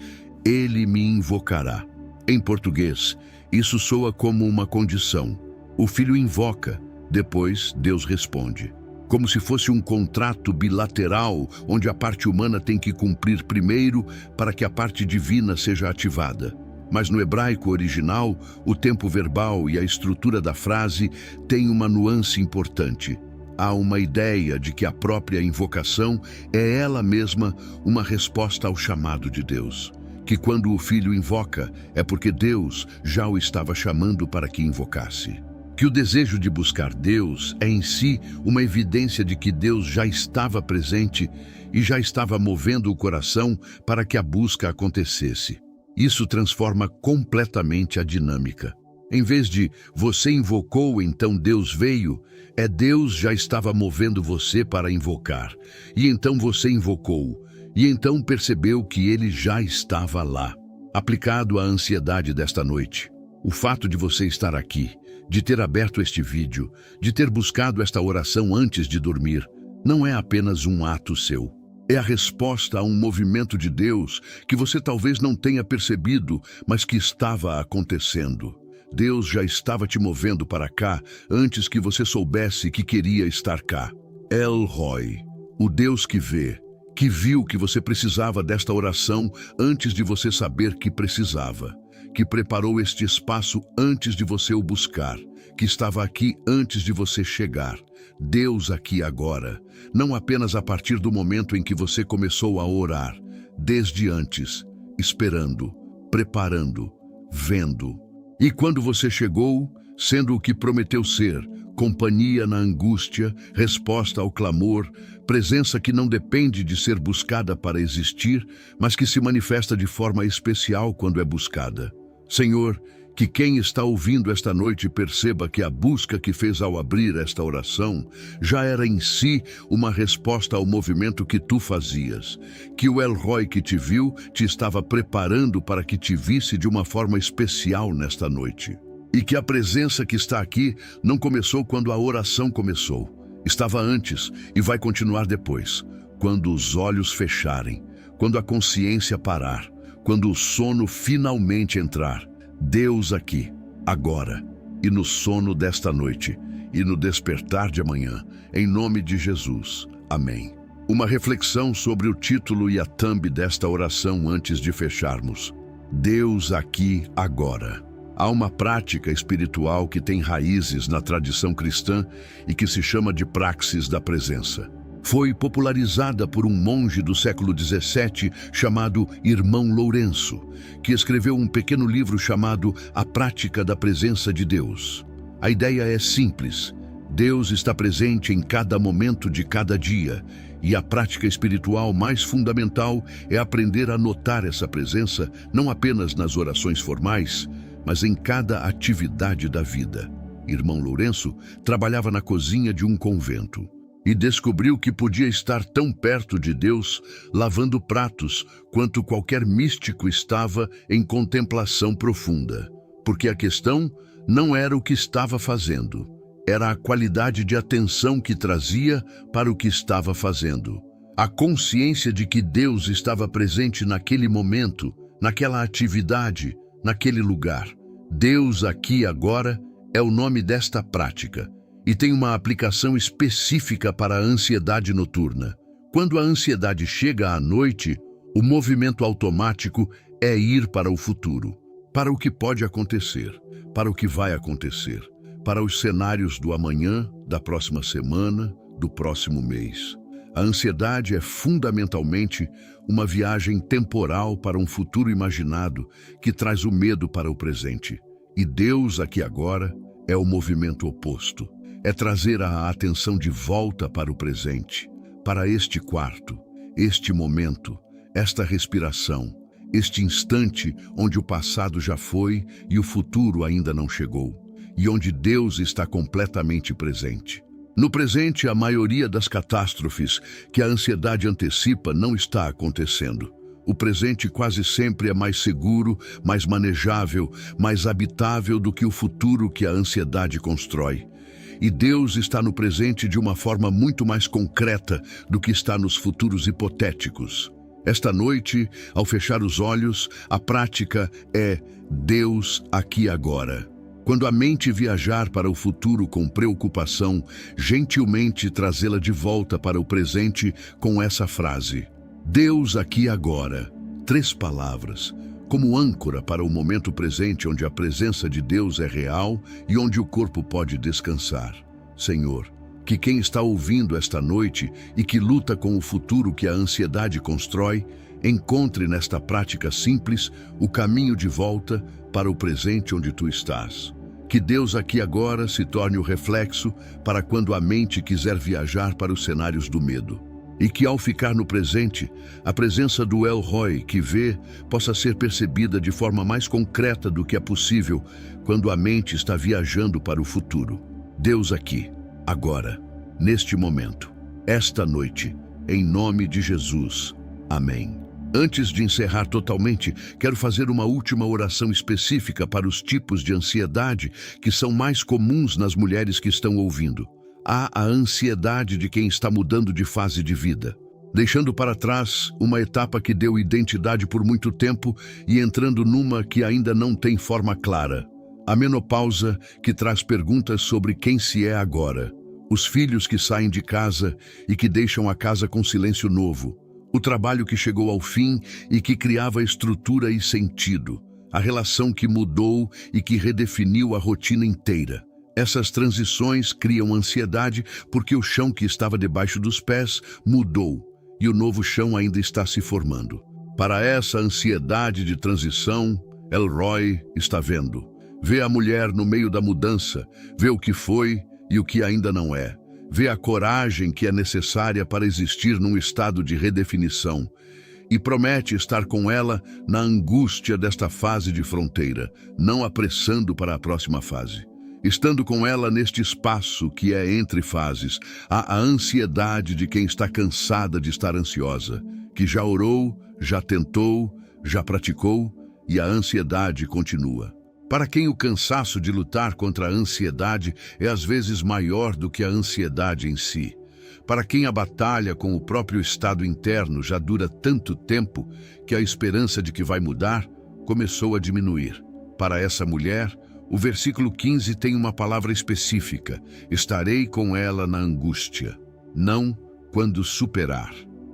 Ele me invocará. Em português, isso soa como uma condição. O filho invoca. Depois, Deus responde, como se fosse um contrato bilateral, onde a parte humana tem que cumprir primeiro para que a parte divina seja ativada. Mas no hebraico original, o tempo verbal e a estrutura da frase têm uma nuance importante. Há uma ideia de que a própria invocação é ela mesma uma resposta ao chamado de Deus. Que quando o filho invoca, é porque Deus já o estava chamando para que invocasse. Que o desejo de buscar Deus é em si uma evidência de que Deus já estava presente e já estava movendo o coração para que a busca acontecesse. Isso transforma completamente a dinâmica. Em vez de você invocou, então Deus veio, Deus já estava movendo você para invocar. E então você invocou, e então percebeu que ele já estava lá. Aplicado à ansiedade desta noite, o fato de você estar aqui, de ter aberto este vídeo, de ter buscado esta oração antes de dormir, não é apenas um ato seu. É a resposta a um movimento de Deus que você talvez não tenha percebido, mas que estava acontecendo. Deus já estava te movendo para cá antes que você soubesse que queria estar cá. El Roi, o Deus que vê, que viu que você precisava desta oração antes de você saber que precisava. Que preparou este espaço antes de você o buscar, que estava aqui antes de você chegar. Deus aqui agora, não apenas a partir do momento em que você começou a orar, desde antes, esperando, preparando, vendo. E quando você chegou, sendo o que prometeu ser, companhia na angústia, resposta ao clamor, presença que não depende de ser buscada para existir, mas que se manifesta de forma especial quando é buscada. Senhor, que quem está ouvindo esta noite perceba que a busca que fez ao abrir esta oração já era em si uma resposta ao movimento que tu fazias. Que o El Roi que te viu te estava preparando para que te visse de uma forma especial nesta noite. E que a presença que está aqui não começou quando a oração começou. Estava antes e vai continuar depois, quando os olhos fecharem, quando a consciência parar, quando o sono finalmente entrar. Deus aqui, agora, e no sono desta noite, e no despertar de amanhã, em nome de Jesus. Amém. Uma reflexão sobre o título e a thumb desta oração antes de fecharmos. Deus aqui, agora. Há uma prática espiritual que tem raízes na tradição cristã e que se chama de praxis da presença. Foi popularizada por um monge do século XVII chamado Irmão Lourenço, que escreveu um pequeno livro chamado A Prática da Presença de Deus. A ideia é simples. Deus está presente em cada momento de cada dia, e a prática espiritual mais fundamental é aprender a notar essa presença não apenas nas orações formais, mas em cada atividade da vida. Irmão Lourenço trabalhava na cozinha de um convento e descobriu que podia estar tão perto de Deus lavando pratos quanto qualquer místico estava em contemplação profunda. Porque a questão não era o que estava fazendo, era a qualidade de atenção que trazia para o que estava fazendo. A consciência de que Deus estava presente naquele momento, naquela atividade, naquele lugar. Deus aqui agora é o nome desta prática e tem uma aplicação específica para a ansiedade noturna. Quando a ansiedade chega à noite, o movimento automático é ir para o futuro, para o que pode acontecer, para o que vai acontecer, para os cenários do amanhã, da próxima semana, do próximo mês. A ansiedade é fundamentalmente uma viagem temporal para um futuro imaginado que traz o medo para o presente. E Deus aqui agora é o movimento oposto. É trazer a atenção de volta para o presente, para este quarto, este momento, esta respiração, este instante onde o passado já foi e o futuro ainda não chegou, e onde Deus está completamente presente. No presente, a maioria das catástrofes que a ansiedade antecipa não está acontecendo. O presente quase sempre é mais seguro, mais manejável, mais habitável do que o futuro que a ansiedade constrói. E Deus está no presente de uma forma muito mais concreta do que está nos futuros hipotéticos. Esta noite, ao fechar os olhos, a prática é Deus aqui agora. Quando a mente viajar para o futuro com preocupação, gentilmente trazê-la de volta para o presente com essa frase: Deus aqui agora. 3 palavras, como âncora para o momento presente onde a presença de Deus é real e onde o corpo pode descansar. Senhor, que quem está ouvindo esta noite e que luta com o futuro que a ansiedade constrói, encontre nesta prática simples o caminho de volta para o presente onde tu estás. Que Deus aqui agora se torne o reflexo para quando a mente quiser viajar para os cenários do medo. E que ao ficar no presente, a presença do El Roi que vê possa ser percebida de forma mais concreta do que é possível quando a mente está viajando para o futuro. Deus aqui, agora, neste momento, esta noite, em nome de Jesus. Amém. Antes de encerrar totalmente, quero fazer uma última oração específica para os tipos de ansiedade que são mais comuns nas mulheres que estão ouvindo. Há a ansiedade de quem está mudando de fase de vida, deixando para trás uma etapa que deu identidade por muito tempo e entrando numa que ainda não tem forma clara. A menopausa, que traz perguntas sobre quem se é agora. Os filhos que saem de casa e que deixam a casa com silêncio novo. O trabalho que chegou ao fim e que criava estrutura e sentido. A relação que mudou e que redefiniu a rotina inteira. Essas transições criam ansiedade porque o chão que estava debaixo dos pés mudou e o novo chão ainda está se formando. Para essa ansiedade de transição, El Roi está vendo. Vê a mulher no meio da mudança, vê o que foi e o que ainda não é. Vê a coragem que é necessária para existir num estado de redefinição e promete estar com ela na angústia desta fase de fronteira, não apressando para a próxima fase. Estando com ela neste espaço que é entre fases, há a ansiedade de quem está cansada de estar ansiosa, que já orou, já tentou, já praticou e a ansiedade continua. Para quem o cansaço de lutar contra a ansiedade é às vezes maior do que a ansiedade em si. Para quem a batalha com o próprio estado interno já dura tanto tempo que a esperança de que vai mudar começou a diminuir. Para essa mulher, o versículo 15 tem uma palavra específica: estarei com ela na angústia. Não quando superar.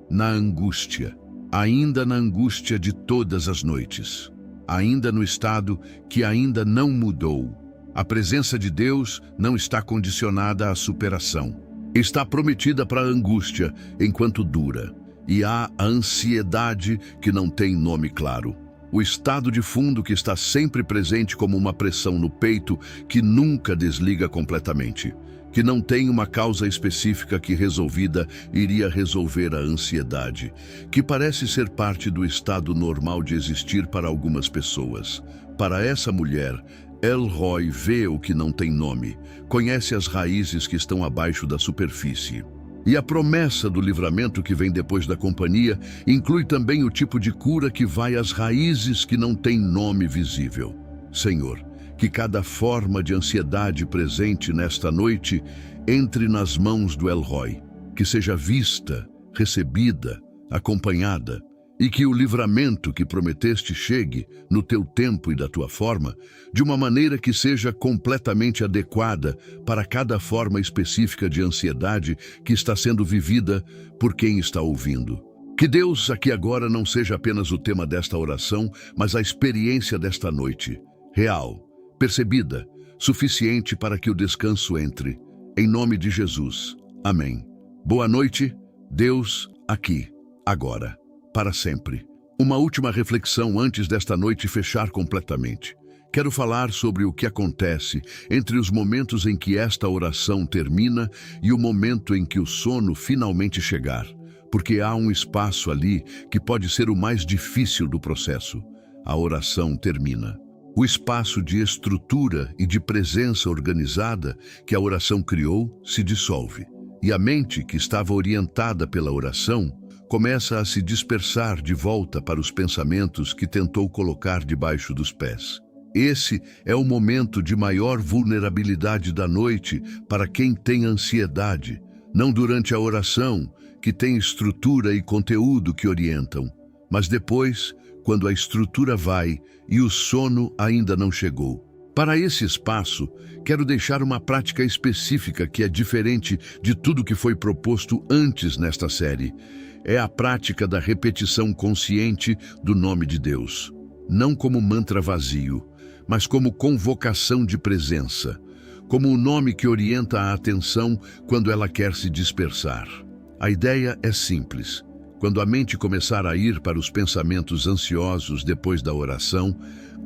Na angústia. Ainda na angústia de todas as noites. Ainda no estado que ainda não mudou. A presença de Deus não está condicionada à superação. Está prometida para a angústia enquanto dura, e há a ansiedade que não tem nome claro. O estado de fundo que está sempre presente como uma pressão no peito que nunca desliga completamente, que não tem uma causa específica que resolvida iria resolver a ansiedade, que parece ser parte do estado normal de existir para algumas pessoas. Para essa mulher, El Roi vê o que não tem nome, conhece as raízes que estão abaixo da superfície. E a promessa do livramento que vem depois da companhia inclui também o tipo de cura que vai às raízes que não têm nome visível. Senhor, que cada forma de ansiedade presente nesta noite entre nas mãos do El Roi, que seja vista, recebida, acompanhada, e que o livramento que prometeste chegue no teu tempo e da tua forma, de uma maneira que seja completamente adequada para cada forma específica de ansiedade que está sendo vivida por quem está ouvindo. Que Deus aqui agora não seja apenas o tema desta oração, mas a experiência desta noite, real, percebida, suficiente para que o descanso entre. Em nome de Jesus. Amém. Boa noite, Deus, aqui, agora, para sempre. Uma última reflexão antes desta noite fechar completamente. Quero falar sobre o que acontece entre os momentos em que esta oração termina e o momento em que o sono finalmente chegar, porque há um espaço ali que pode ser o mais difícil do processo. A oração termina. O espaço de estrutura e de presença organizada que a oração criou se dissolve. E a mente, que estava orientada pela oração, começa a se dispersar de volta para os pensamentos que tentou colocar debaixo dos pés. Esse é o momento de maior vulnerabilidade da noite para quem tem ansiedade, não durante a oração, que tem estrutura e conteúdo que orientam, mas depois, quando a estrutura vai e o sono ainda não chegou. Para esse espaço, quero deixar uma prática específica que é diferente de tudo que foi proposto antes nesta série. É a prática da repetição consciente do nome de Deus. Não como mantra vazio, mas como convocação de presença, como o nome que orienta a atenção quando ela quer se dispersar. A ideia é simples. Quando a mente começar a ir para os pensamentos ansiosos depois da oração,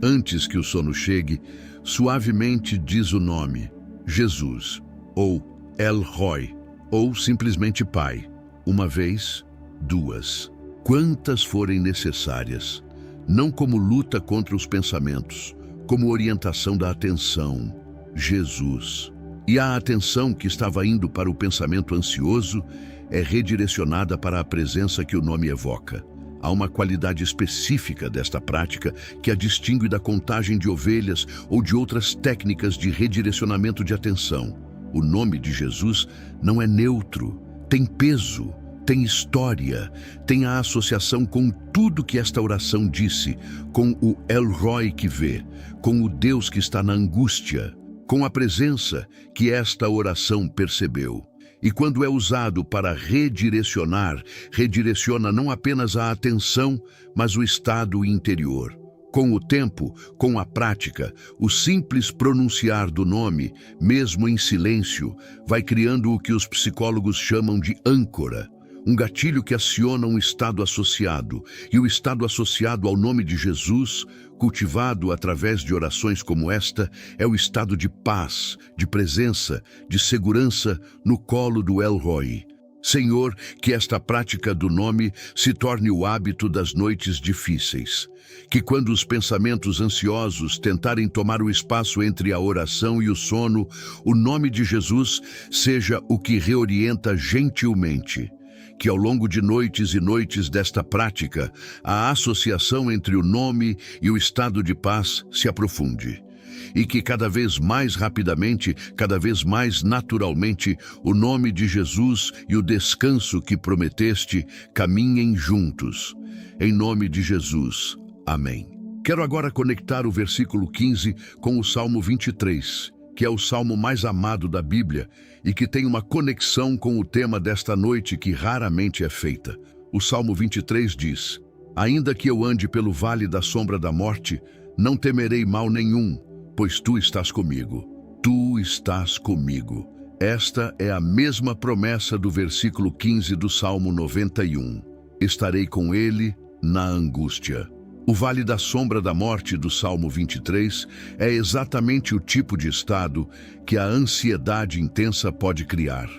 antes que o sono chegue, suavemente diz o nome, Jesus, ou El Roi, ou simplesmente Pai. Uma vez, duas, quantas forem necessárias, não como luta contra os pensamentos, como orientação da atenção, Jesus. E a atenção que estava indo para o pensamento ansioso é redirecionada para a presença que o nome evoca. Há uma qualidade específica desta prática que a distingue da contagem de ovelhas ou de outras técnicas de redirecionamento de atenção. O nome de Jesus não é neutro, tem peso, tem história, tem a associação com tudo que esta oração disse, com o El Roi que vê, com o Deus que está na angústia, com a presença que esta oração percebeu. E quando é usado para redirecionar, redireciona não apenas a atenção, mas o estado interior. Com o tempo, com a prática, o simples pronunciar do nome, mesmo em silêncio, vai criando o que os psicólogos chamam de âncora, um gatilho que aciona um estado associado, e o estado associado ao nome de Jesus, cultivado através de orações como esta, é o estado de paz, de presença, de segurança no colo do El Roi. Senhor, que esta prática do nome se torne o hábito das noites difíceis. Que quando os pensamentos ansiosos tentarem tomar o espaço entre a oração e o sono, o nome de Jesus seja o que reorienta gentilmente. Que ao longo de noites e noites desta prática, a associação entre o nome e o estado de paz se aprofunde. E que cada vez mais rapidamente, cada vez mais naturalmente, o nome de Jesus e o descanso que prometeste caminhem juntos. Em nome de Jesus. Amém. Quero agora conectar o versículo 15 com o Salmo 23, que é o salmo mais amado da Bíblia e que tem uma conexão com o tema desta noite que raramente é feita. O Salmo 23 diz: Ainda que eu ande pelo vale da sombra da morte, não temerei mal nenhum, pois tu estás comigo. Tu estás comigo. Esta é a mesma promessa do versículo 15 do Salmo 91. Estarei com ele na angústia. O vale da sombra da morte do Salmo 23 é exatamente o tipo de estado que a ansiedade intensa pode criar.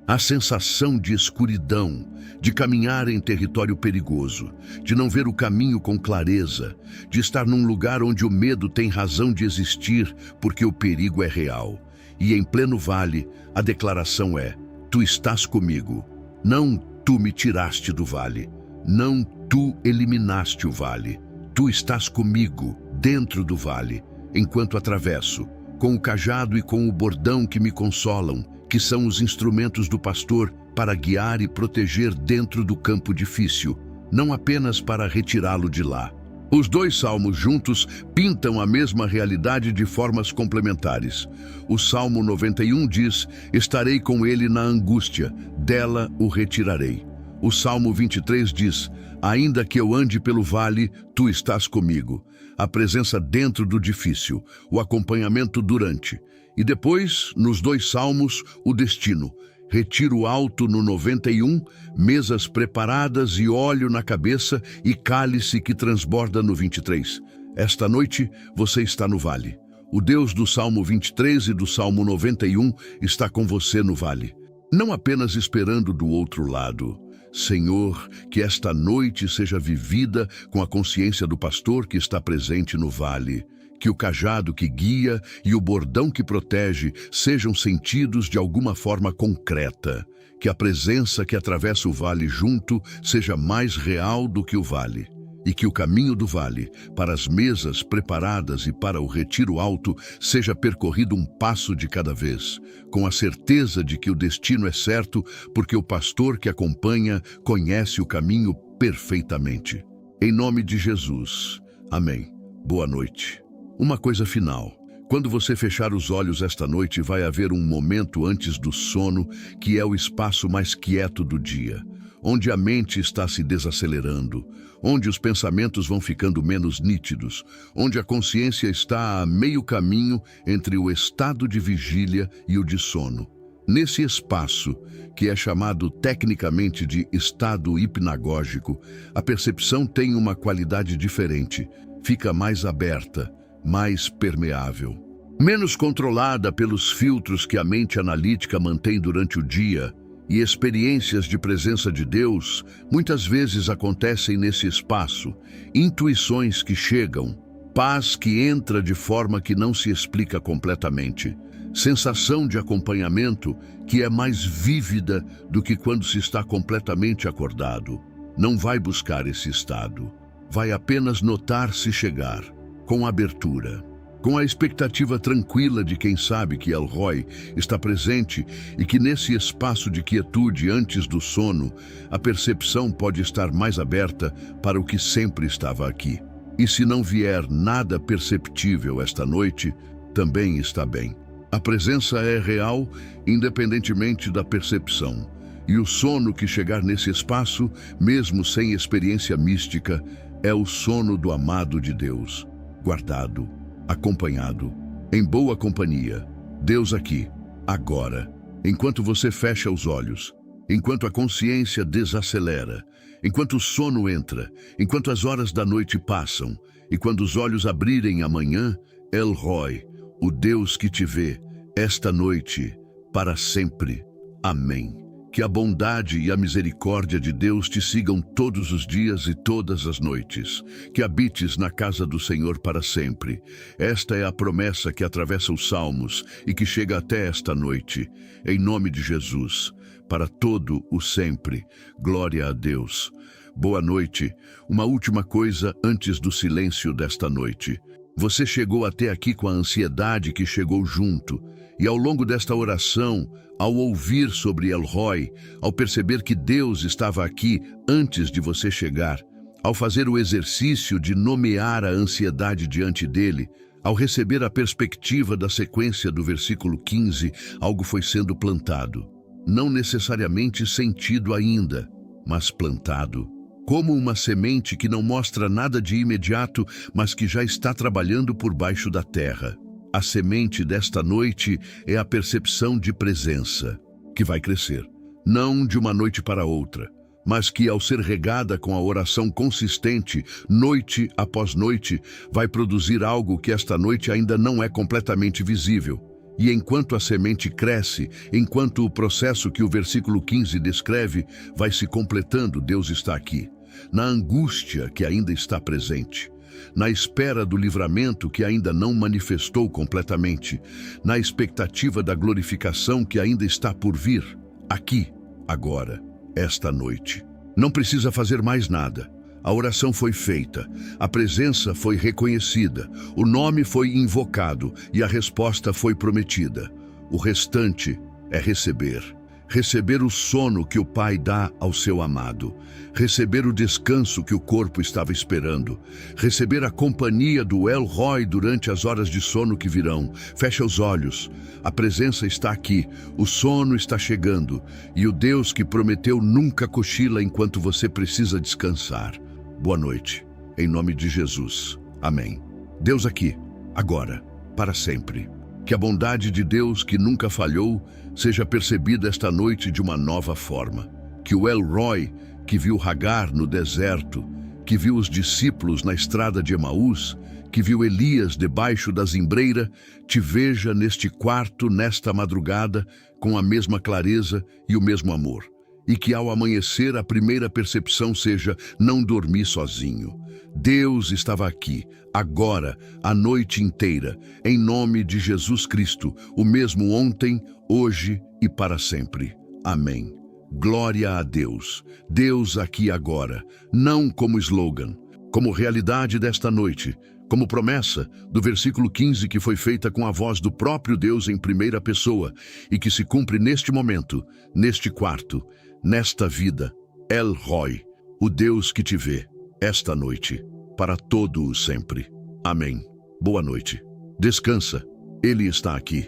A sensação de escuridão, de caminhar em território perigoso, de não ver o caminho com clareza, de estar num lugar onde o medo tem razão de existir porque o perigo é real. E em pleno vale, a declaração é: tu estás comigo. Não tu me tiraste do vale. Não tu eliminaste o vale. Tu estás comigo, dentro do vale, enquanto atravesso, com o cajado e com o bordão que me consolam, que são os instrumentos do pastor para guiar e proteger dentro do campo difícil, não apenas para retirá-lo de lá. Os dois salmos juntos pintam a mesma realidade de formas complementares. O Salmo 91 diz: estarei com ele na angústia, dela o retirarei. O Salmo 23 diz: ainda que eu ande pelo vale, tu estás comigo. A presença dentro do difícil, o acompanhamento durante. E depois, nos dois salmos, o destino. Retiro alto no 91, mesas preparadas e óleo na cabeça e cálice que transborda no 23. Esta noite você está no vale. O Deus do Salmo 23 e do Salmo 91 está com você no vale. Não apenas esperando do outro lado. Senhor, que esta noite seja vivida com a consciência do pastor que está presente no vale. Que o cajado que guia e o bordão que protege sejam sentidos de alguma forma concreta. Que a presença que atravessa o vale junto seja mais real do que o vale. E que o caminho do vale, para as mesas preparadas e para o retiro alto, seja percorrido um passo de cada vez, com a certeza de que o destino é certo, porque o pastor que acompanha conhece o caminho perfeitamente. Em nome de Jesus. Amém. Boa noite. Uma coisa final. Quando você fechar os olhos esta noite, vai haver um momento antes do sono, que é o espaço mais quieto do dia, onde a mente está se desacelerando, onde os pensamentos vão ficando menos nítidos, onde a consciência está a meio caminho entre o estado de vigília e o de sono. Nesse espaço, que é chamado tecnicamente de estado hipnagógico, a percepção tem uma qualidade diferente, fica mais aberta, mais permeável. Menos controlada pelos filtros que a mente analítica mantém durante o dia, e experiências de presença de Deus muitas vezes acontecem nesse espaço, intuições que chegam, paz que entra de forma que não se explica completamente, sensação de acompanhamento que é mais vívida do que quando se está completamente acordado. Não vai buscar esse estado, vai apenas notar-se chegar, com abertura, com a expectativa tranquila de quem sabe que El Roi está presente e que nesse espaço de quietude antes do sono, a percepção pode estar mais aberta para o que sempre estava aqui. E se não vier nada perceptível esta noite, também está bem. A presença é real, independentemente da percepção. E o sono que chegar nesse espaço, mesmo sem experiência mística, é o sono do amado de Deus. Guardado, acompanhado, em boa companhia. Deus aqui, agora, enquanto você fecha os olhos, enquanto a consciência desacelera, enquanto o sono entra, enquanto as horas da noite passam, e quando os olhos abrirem amanhã, El Roi, o Deus que te vê, esta noite, para sempre. Amém. Que a bondade e a misericórdia de Deus te sigam todos os dias e todas as noites. Que habites na casa do Senhor para sempre. Esta é a promessa que atravessa os salmos e que chega até esta noite. Em nome de Jesus, para todo o sempre. Glória a Deus. Boa noite. Uma última coisa antes do silêncio desta noite. Você chegou até aqui com a ansiedade que chegou junto. E ao longo desta oração, ao ouvir sobre El Roi, ao perceber que Deus estava aqui antes de você chegar, ao fazer o exercício de nomear a ansiedade diante dele, ao receber a perspectiva da sequência do versículo 15, algo foi sendo plantado. Não necessariamente sentido ainda, mas plantado. Como uma semente que não mostra nada de imediato, mas que já está trabalhando por baixo da terra. A semente desta noite é a percepção de presença, que vai crescer, não de uma noite para outra, mas que, ao ser regada com a oração consistente, noite após noite, vai produzir algo que esta noite ainda não é completamente visível. E enquanto a semente cresce, enquanto o processo que o versículo 15 descreve vai se completando, Deus está aqui, na angústia que ainda está presente, na espera do livramento que ainda não manifestou completamente, na expectativa da glorificação que ainda está por vir, aqui, agora, esta noite. Não precisa fazer mais nada. A oração foi feita, a presença foi reconhecida, o nome foi invocado e a resposta foi prometida. O restante é receber. Receber o sono que o Pai dá ao seu amado. Receber o descanso que o corpo estava esperando. Receber a companhia do El Roi durante as horas de sono que virão. Fecha os olhos. A presença está aqui. O sono está chegando. E o Deus que prometeu nunca cochila enquanto você precisa descansar. Boa noite. Em nome de Jesus. Amém. Deus aqui, agora, para sempre. Que a bondade de Deus, que nunca falhou, seja percebida esta noite de uma nova forma. Que o El Roi, que viu Hagar no deserto, que viu os discípulos na estrada de Emaús, que viu Elias debaixo da zimbreira, te veja neste quarto, nesta madrugada, com a mesma clareza e o mesmo amor. E que ao amanhecer a primeira percepção seja: não dormi sozinho. Deus estava aqui, agora, a noite inteira, em nome de Jesus Cristo, o mesmo ontem, hoje e para sempre. Amém. Glória a Deus. Deus aqui agora, não como slogan, como realidade desta noite, como promessa do versículo 15 que foi feita com a voz do próprio Deus em primeira pessoa e que se cumpre neste momento, neste quarto, nesta vida. El Roi, o Deus que te vê, esta noite, para todo o sempre. Amém. Boa noite. Descansa. Ele está aqui.